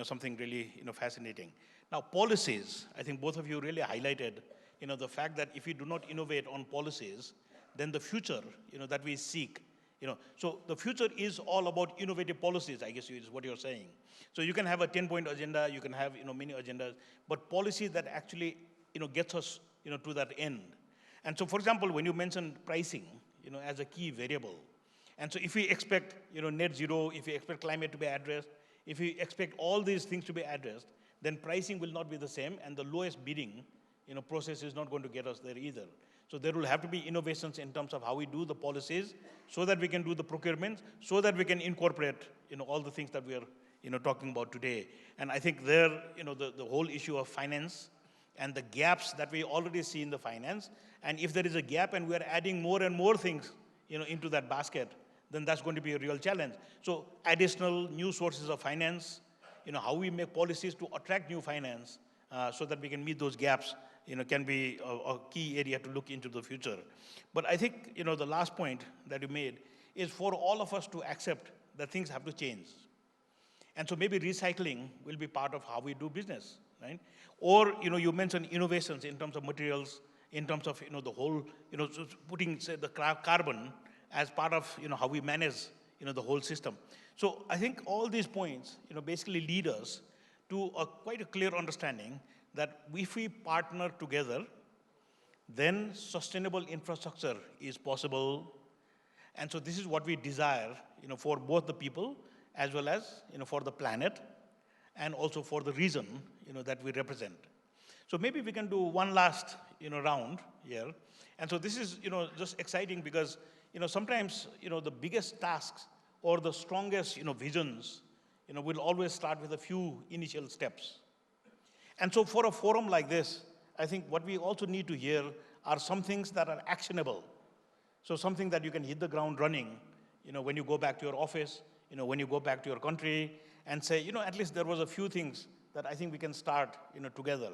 something really, fascinating. Now, policies, I think both of you really highlighted, the fact that if we do not innovate on policies, then the future, that we seek, so the future is all about innovative policies, I guess is what you're saying. So you can have a 10-point agenda, you can have, many agendas, but policy that actually, gets us, to that end. And so, for example, when you mentioned pricing, as a key variable, and so if we expect, net zero, if we expect climate to be addressed, if we expect all these things to be addressed, then pricing will not be the same, and the lowest bidding, process is not going to get us there either. So there will have to be innovations in terms of how we do the policies so that we can do the procurement, so that we can incorporate, all the things that we are, talking about today. And I think there, the whole issue of finance and the gaps that we already see in the finance, and if there is a gap and we are adding more and more things, into that basket, then that's going to be a real challenge. So additional new sources of finance, how we make policies to attract new finance so that we can meet those gaps, can be a key area to look into the future. But I think, the last point that you made is for all of us to accept that things have to change. And so maybe recycling will be part of how we do business, right? Or, you mentioned innovations in terms of materials, in terms of, the whole, so putting, say, the carbon as part of, how we manage, the whole system. So I think all these points, basically lead us to quite a clear understanding that if we partner together, then sustainable infrastructure is possible. And so this is what we desire, for both the people as well as, for the planet and also for the region, that we represent. So maybe we can do one last, round here. And so this is, just exciting because, sometimes, the biggest tasks or the strongest, visions, will always start with a few initial steps. And so for a forum like this, I think what we also need to hear are some things that are actionable. So something that you can hit the ground running, when you go back to your office, when you go back to your country and say, at least there was a few things that I think we can start, together.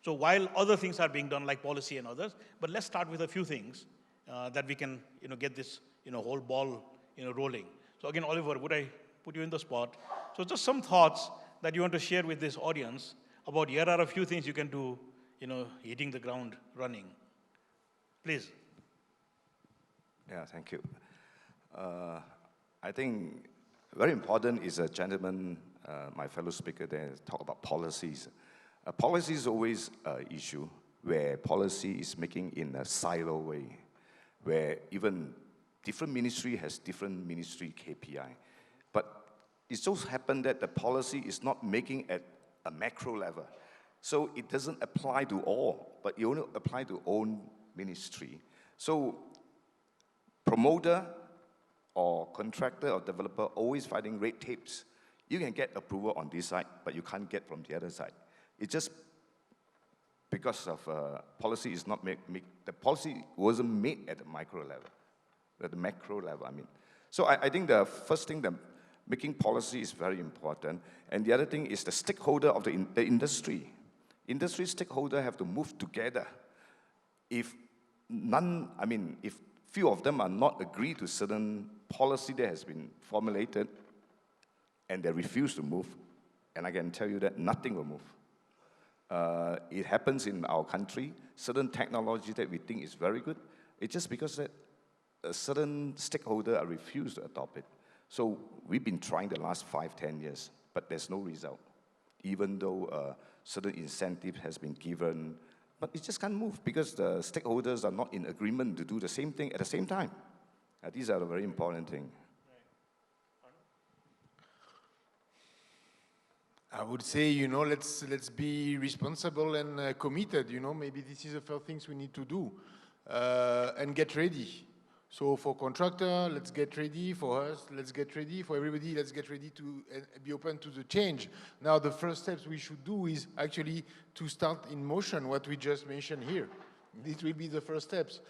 So while other things are being done like policy and others, but let's start with a few things that we can, get this, whole ball, rolling. So again, Oliver, would I put you in the spot? So just some thoughts that you want to share with this audience about here are a few things you can do, hitting the ground running. Please. Yeah, thank you. I think very important is a gentleman, my fellow speaker there, talk about policies. Policy is always an issue where policy is making in a silo way, where even different ministry has different ministry KPI. But it so happens that the policy is not making at a macro level. So it doesn't apply to all, but it only apply to own ministry. So promoter or contractor or developer always fighting red tapes. You can get approval on this side, but you can't get from the other side. It's just because of policy is not the policy wasn't made at the micro level, at the macro level, I mean. So I think the first thing that making policy is very important. And the other thing is the stakeholder of the industry. Industry stakeholder have to move together. If if few of them are not agree to certain policy that has been formulated and they refuse to move, and I can tell you that nothing will move. It happens in our country, certain technology that we think is very good, it's just because that a certain stakeholder are refused to adopt it. So we've been trying the last 5-10 years, but there's no result. Even though certain incentive has been given, but it just can't move because the stakeholders are not in agreement to do the same thing at the same time. These are the very important things. I would say, let's be responsible and committed. Maybe this is the first things we need to do and get ready. So for contractor, let's get ready. For us, let's get ready. For everybody, let's get ready to be open to the change. Now, the first steps we should do is actually to start in motion what we just mentioned here. This will be the first steps.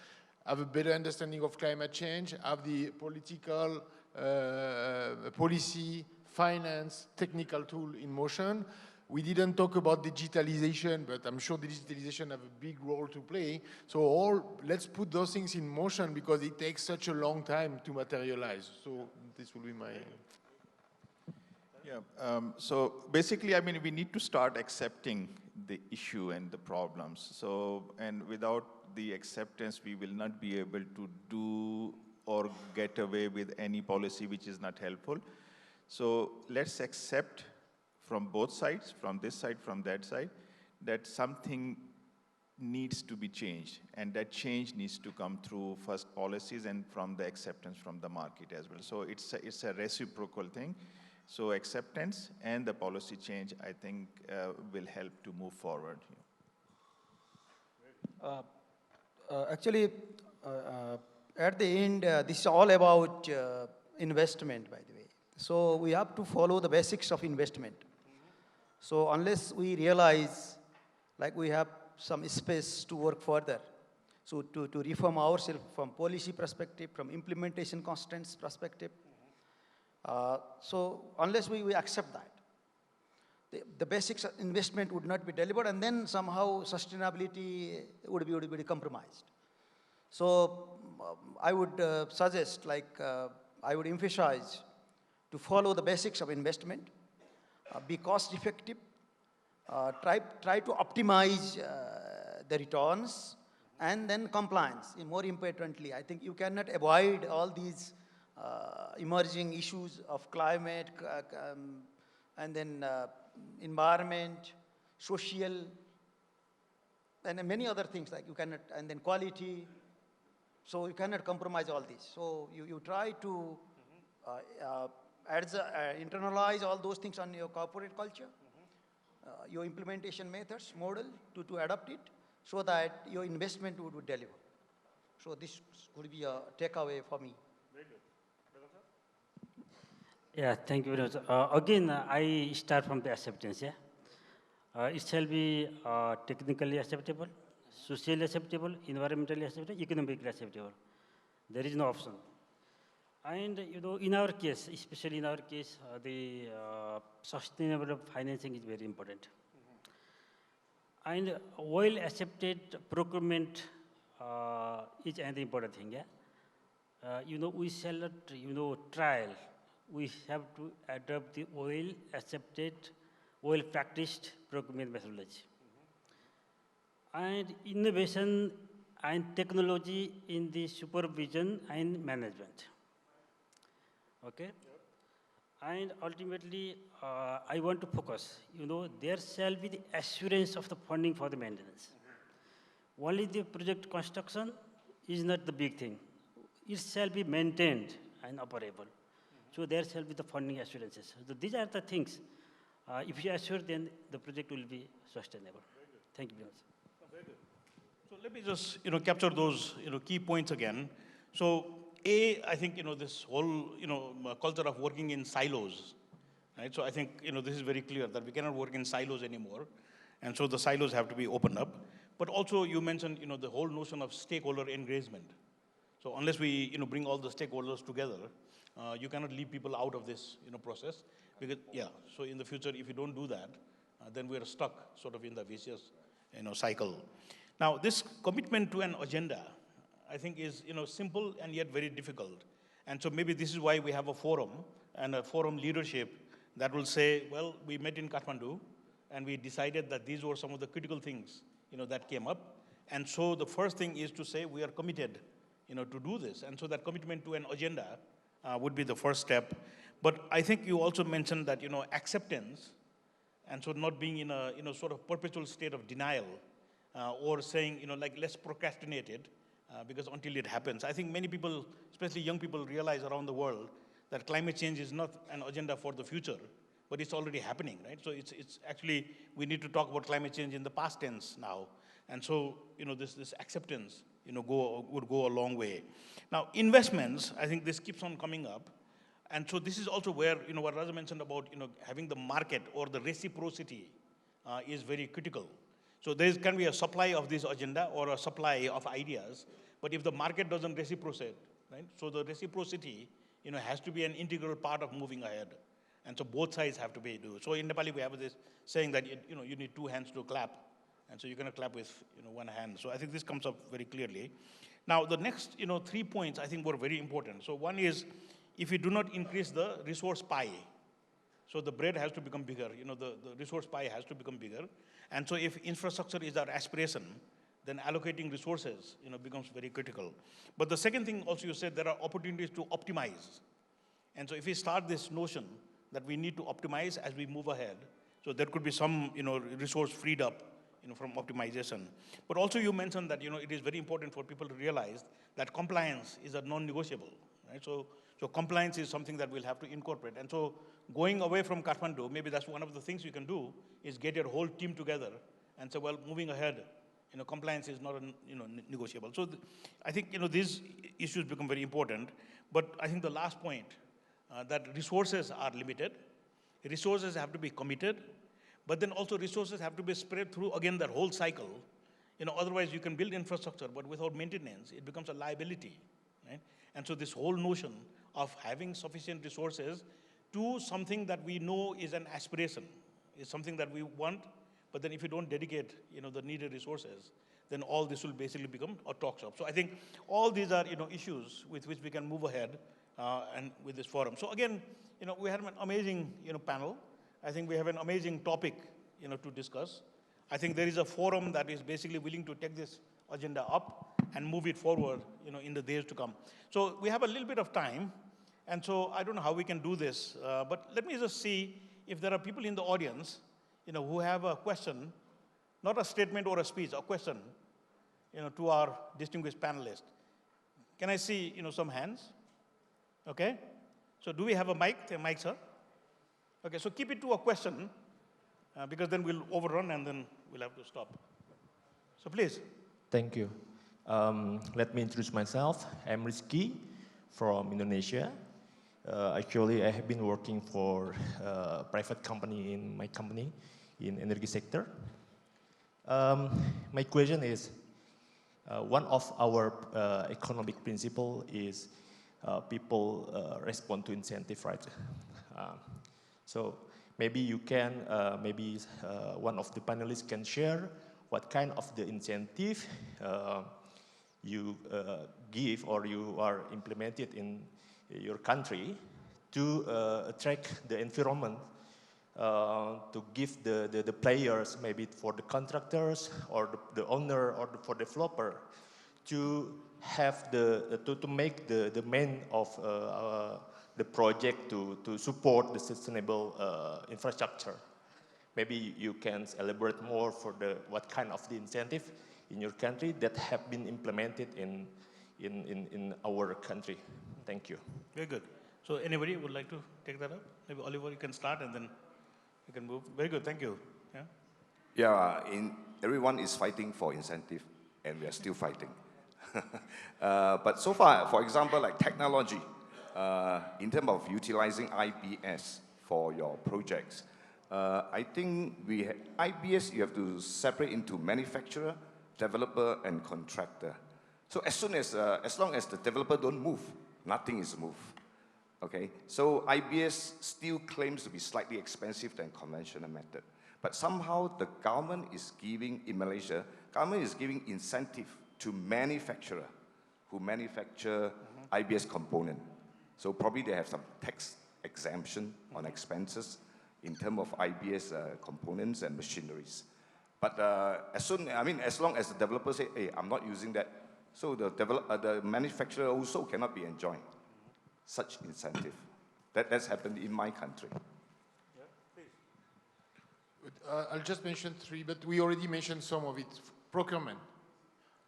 Have a better understanding of climate change, have the political, policy, finance, technical tool in motion. We didn't talk about digitalization, but I'm sure digitalization have a big role to play. So let's put those things in motion because it takes such a long time to materialize. So this will be my... Yeah, so basically, we need to start accepting the issue and the problems. So, and without the acceptance, we will not be able to do or get away with any policy which is not helpful. So let's accept from both sides, from this side, from that side, that something needs to be changed. And that change needs to come through first policies and from the acceptance from the market as well. So it's a reciprocal thing. So acceptance and the policy change, I think, will help to move forward. Actually, at the end, this is all about investment, by the way. So we have to follow the basics of investment. So unless we realize, like we have some space to work further, so to reform ourselves from policy perspective, from implementation constraints perspective, so unless we accept that, the basics investment would not be delivered, and then somehow sustainability would be compromised. So I would suggest, like I would emphasize to follow the basics of investment, be cost effective, try to optimize the returns, and then compliance. And more importantly, I think you cannot avoid all these emerging issues of climate, and then environment, social, and then many other things like you cannot, and then quality. So you cannot compromise all this. So you try to internalize all those things on your corporate culture, your implementation methods, model to adapt it so that your investment would deliver. So this would be a takeaway for me. Yeah, thank you very much. Again, I start from the acceptance. Yeah, it shall be technically acceptable, socially acceptable, environmentally acceptable, economically acceptable. There is no option. And in our case, especially in our case, the sustainable financing is very important. And well accepted procurement is another important thing. Yeah, we shall not trial. We have to adopt the well accepted, well practiced procurement methodology. And innovation and technology in the supervision and management. Okay? Yep. And ultimately, I want to focus, there shall be the assurance of the funding for the maintenance. Only the project construction is not the big thing. It shall be maintained and operable. So there shall be the funding assurances. So these are the things. If you assure, then the project will be sustainable. Thank you very much. Very good. So let me just capture those key points again. So I think this whole culture of working in silos, right? So I think this is very clear that we cannot work in silos anymore, and so the silos have to be opened up. But also you mentioned the whole notion of stakeholder engagement. So unless we bring all the stakeholders together, you cannot leave people out of this process, because so in the future if you don't do that, then we are stuck sort of in the vicious cycle. Now this commitment to an agenda, I think is simple and yet very difficult, and so maybe this is why we have a forum and a forum leadership that will say, well, we met in Kathmandu and we decided that these were some of the critical things that came up, and so the first thing is to say we are committed to do this, and so that commitment to an agenda would be the first step. But I think you also mentioned that acceptance, and so not being in a sort of perpetual state of denial, or saying like let's procrastinate it because until it happens. I think many people, especially young people, realize around the world that climate change is not an agenda for the future, but it's already happening, right? So it's actually, we need to talk about climate change in the past tense now, and so this acceptance would go a long way. Now investments, I think this keeps on coming up, and so this is also where what Raja mentioned about having the market or the reciprocity is very critical. So there can be a supply of this agenda or a supply of ideas, but if the market doesn't reciprocate, right? So the reciprocity has to be an integral part of moving ahead, and so both sides have to be do. So in Nepali we have this saying that you need two hands to clap, and so you're going to clap with one hand. So I think this comes up very clearly. Now the next 3 points I think were very important. So one is, if we do not increase the resource pie, so the bread has to become bigger, the resource pie has to become bigger. And so if infrastructure is our aspiration, then allocating resources becomes very critical. But the second thing also you said, there are opportunities to optimize. And so if we start this notion that we need to optimize as we move ahead, so there could be some resource freed up from optimization. But also you mentioned that it is very important for people to realize that compliance is a non-negotiable, right? So compliance is something that we'll have to incorporate. And so going away from Kathmandu, maybe that's one of the things you can do, is get your whole team together and say, well, moving ahead, compliance is not negotiable. So I think these issues become very important. But I think the last point, that resources are limited. Resources have to be committed, but then also resources have to be spread through, again, that whole cycle. Otherwise you can build infrastructure, but without maintenance, it becomes a liability, right? And so this whole notion of having sufficient resources to something that we know is an aspiration, is something that we want, but then if you don't dedicate, the needed resources, then all this will basically become a talk shop. So I think all these are, issues with which we can move ahead and with this forum. So again, we had an amazing, panel. I think we have an amazing topic, to discuss. I think there is a forum that is basically willing to take this agenda up and move it forward, in the days to come. So we have a little bit of time, and so I don't know how we can do this, but let me just see if there are people in the audience, who have a question, not a statement or a speech, a question, to our distinguished panelists. Can I see, some hands? Okay. So do we have a mic? A mic, sir? Okay, so keep it to a question, because then we'll overrun and then we'll have to stop. So please. Thank you. Let me introduce myself. I'm Rizky from Indonesia. Actually, I have been working for a private company in my company in energy sector. My question is, one of our economic principle is people respond to incentive, right? So maybe you can, one of the panelists can share what kind of the incentive you give or you are implemented in your country to attract the environment, to give the players, maybe for the contractors or the owner or for the developer, to have to make the main of the project to support the sustainable infrastructure. Maybe you can elaborate more for what kind of the incentive in your country that have been implemented in our country. Thank you. Very good. So anybody would like to take that up? Maybe Oliver, you can start and then you can move. Very good, thank you. Yeah. Yeah, everyone is fighting for incentive, and we are still fighting. But so far, for example, like technology, in terms of utilizing IBS for your projects, I think IBS, you have to separate into manufacturer, developer, and contractor. So as long as the developer don't move, nothing is moved. Okay, so IBS still claims to be slightly expensive than conventional method. But somehow the government is giving, in Malaysia, government is giving incentive to manufacturer who manufacture IBS component. So probably they have some tax exemption on expenses in terms of IBS components and machineries. But as long as the developer say, hey, I'm not using that, so the manufacturer also cannot be enjoying such incentive. That's happened in my country. Yeah, please. I'll just mention three, but we already mentioned some of it. Procurement.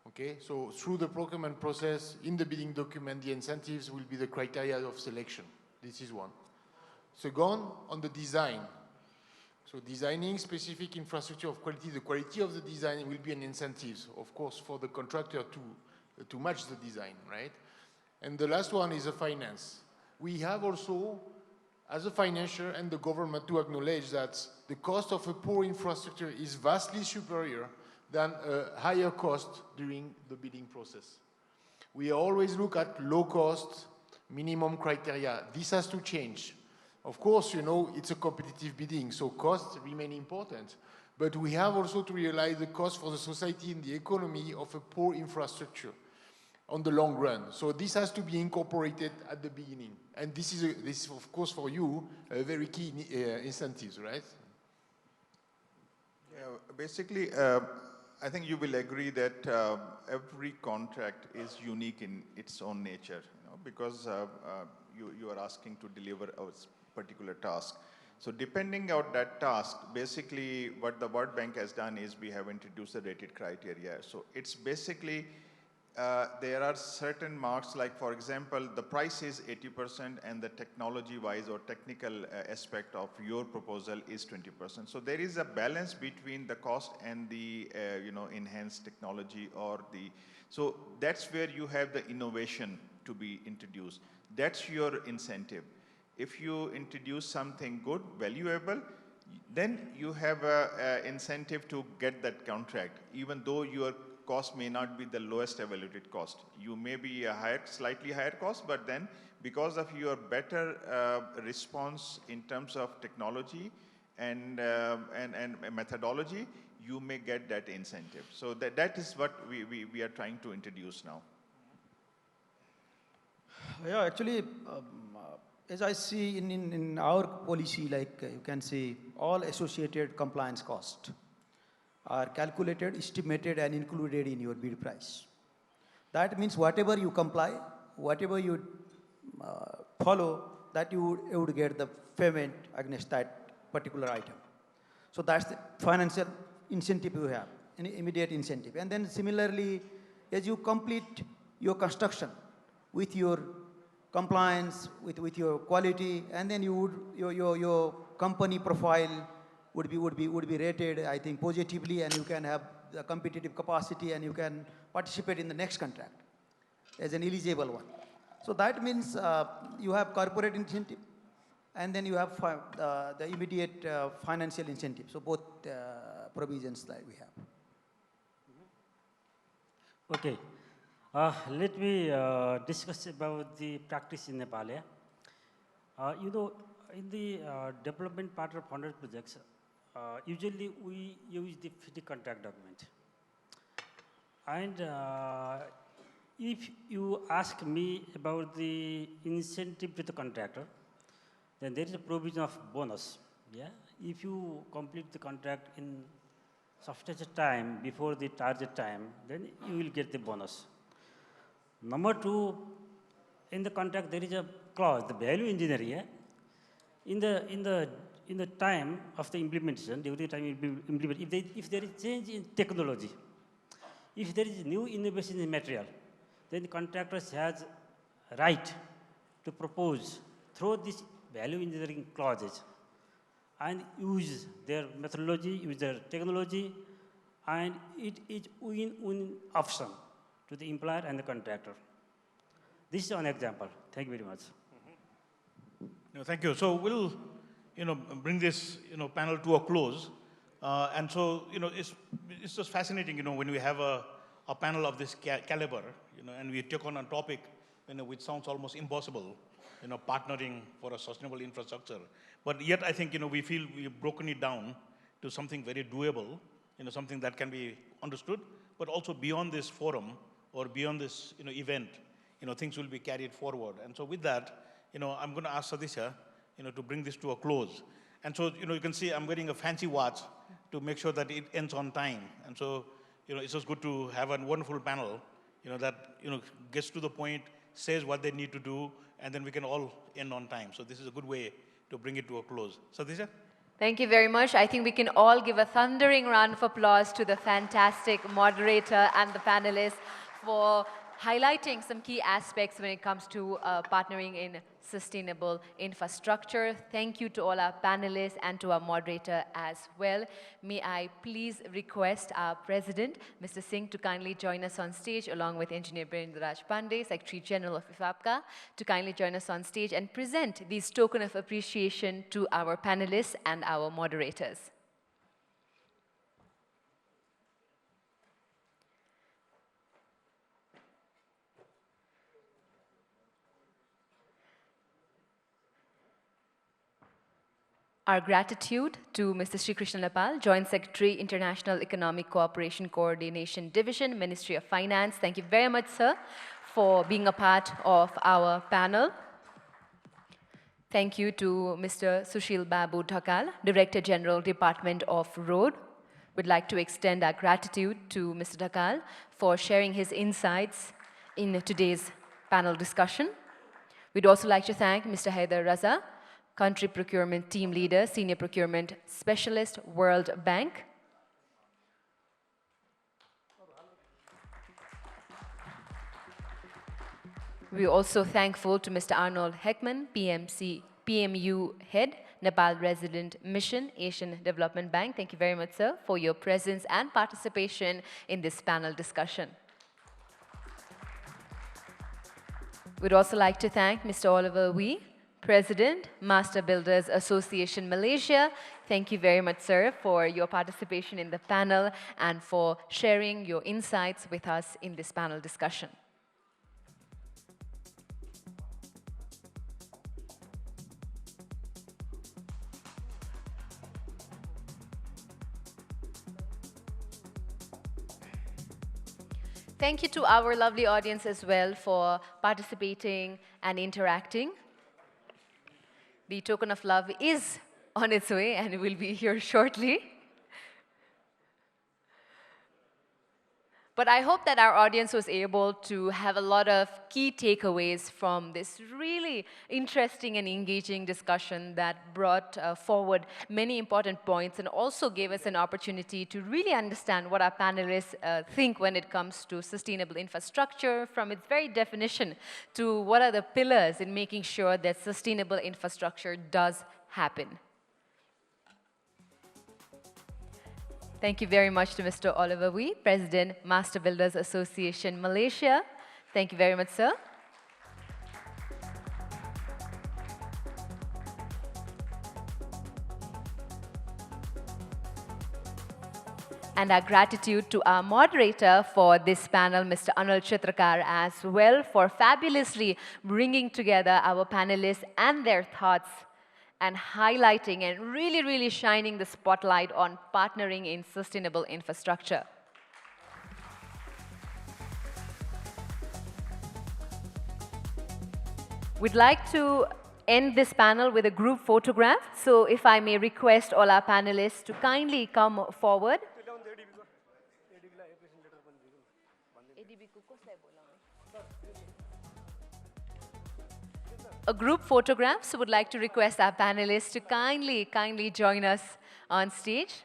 Okay, so through the procurement process, in the bidding document, the incentives will be the criteria of selection. This is one. Second, on the design. So designing specific infrastructure of quality, the quality of the design will be an incentive, of course, for the contractor to match the design, right? And the last one is the finance. We have also, as a financier and the government, to acknowledge that the cost of a poor infrastructure is vastly superior than a higher cost during the bidding process. We always look at low cost, minimum criteria. This has to change. Of course, it's a competitive bidding, so costs remain important. But we have also to realize the cost for the society and the economy of a poor infrastructure on the long run. So this has to be incorporated at the beginning. And this is of course, for you, a very key incentives, right? Yeah, basically, I think you will agree that every contract is unique in its own nature, because you are asking to deliver a particular task. So depending on that task, basically what the World Bank has done is we have introduced the rated criteria. So it's basically, there are certain marks, like for example, the price is 80% and the technology-wise or technical aspect of your proposal is 20%. So there is a balance between the cost and the enhanced technology so that's where you have the innovation to be introduced. That's your incentive. If you introduce something good, valuable, then you have an incentive to get that contract, even though your cost may not be the lowest evaluated cost. You may be a slightly higher cost, but then because of your better response in terms of technology and methodology, you may get that incentive. So that is what we are trying to introduce now. Yeah, actually, as I see in our policy, like you can see, all associated compliance costs are calculated, estimated, and included in your bid price. That means whatever you comply, whatever you follow, that you would get the payment against that particular item. So that's the financial incentive you have, an immediate incentive. And then similarly, as you complete your construction with your compliance, with your quality, and then you would, your company profile would be rated, I think, positively, and you can have the competitive capacity, and you can participate in the next contract as an eligible one. So that means you have corporate incentive, and then you have the immediate financial incentive. So both provisions that we have. Okay. Let me discuss about the practice in Nepal. Yeah? You know, in the development partner funded projects, usually we use the FDI contract document. And if you ask me about the incentive to the contractor, then there is a provision of bonus. Yeah? If you complete the contract in substantial time before the target time, then you will get the bonus. Number two, in the contract there is a clause, the value engineering. Yeah? In the time of the implementation, during the time it will be implemented, if there is change in technology, if there is new innovation in material, then the contractors has right to propose through this value engineering clauses and use their methodology, use their technology, and it is win-win option to the employer and the contractor. This is an example. Thank you very much. No, thank you. So we'll, bring this, panel to a close. And so, it's just fascinating, when we have a panel of this caliber, and we take on a topic, which sounds almost impossible, partnering for a sustainable infrastructure. But yet, I think, we feel we've broken it down to something very doable, something that can be understood, but also beyond this forum or beyond this, event, things will be carried forward. And so with that, I'm going to ask Sadisha, to bring this to a close. And so, you can see I'm wearing a fancy watch to make sure that it ends on time. And so, it's just good to have a wonderful panel, that, gets to the point, says what they need to do, and then we can all end on time. So this is a good way to bring it to a close. Sadisha? Thank you very much. I think we can all give a thundering round of applause to the fantastic moderator and the panelists for highlighting some key aspects when it comes to partnering in sustainable infrastructure. Thank you to all our panelists and to our moderator as well. May I please request our president, Mr. Singh, to kindly join us on stage along with Engineer Birendraj Pandey, Secretary General of IFAWPCA, to kindly join us on stage and present these token of appreciation to our panelists and our moderators. Our gratitude to Mr. Sri Krishna Nepal, Joint Secretary, International Economic Cooperation Coordination Division, Ministry of Finance. Thank you very much, sir, for being a part of our panel. Thank you to Mr. Sushil Babu Dhakal, Director General, Department of Road. We'd like to extend our gratitude to Mr. Dhakal for sharing his insights in today's panel discussion. We'd also like to thank Mr. Haider Raza, Country Procurement Team Leader, Senior Procurement Specialist, World Bank. We're also thankful to Mr. Arnold Heckman, PMU Head, Nepal Resident Mission, Asian Development Bank. Thank you very much, sir, for your presence and participation in this panel discussion. We'd also like to thank Mr. Oliver Wee, President, Master Builders Association Malaysia. Thank you very much, sir, for your participation in the panel and for sharing your insights with us in this panel discussion. Thank you to our lovely audience as well for participating and interacting. The token of love is on its way and will be here shortly. But I hope that our audience was able to have a lot of key takeaways from this really interesting and engaging discussion that brought forward many important points and also gave us an opportunity to really understand what our panelists think when it comes to sustainable infrastructure, from its very definition to what are the pillars in making sure that sustainable infrastructure does happen. Thank you very much to Mr. Oliver Wee, President, Master Builders Association, Malaysia. Thank you very much, sir. And our gratitude to our moderator for this panel, Mr. Anil Chitrakar, as well, for fabulously bringing together our panelists and their thoughts and highlighting and really, really shining the spotlight on partnering in sustainable infrastructure. We'd like to end this panel with a group photograph. So if I may request all our panelists to kindly come forward. A group photograph, so would like to request our panelists to kindly join us on stage.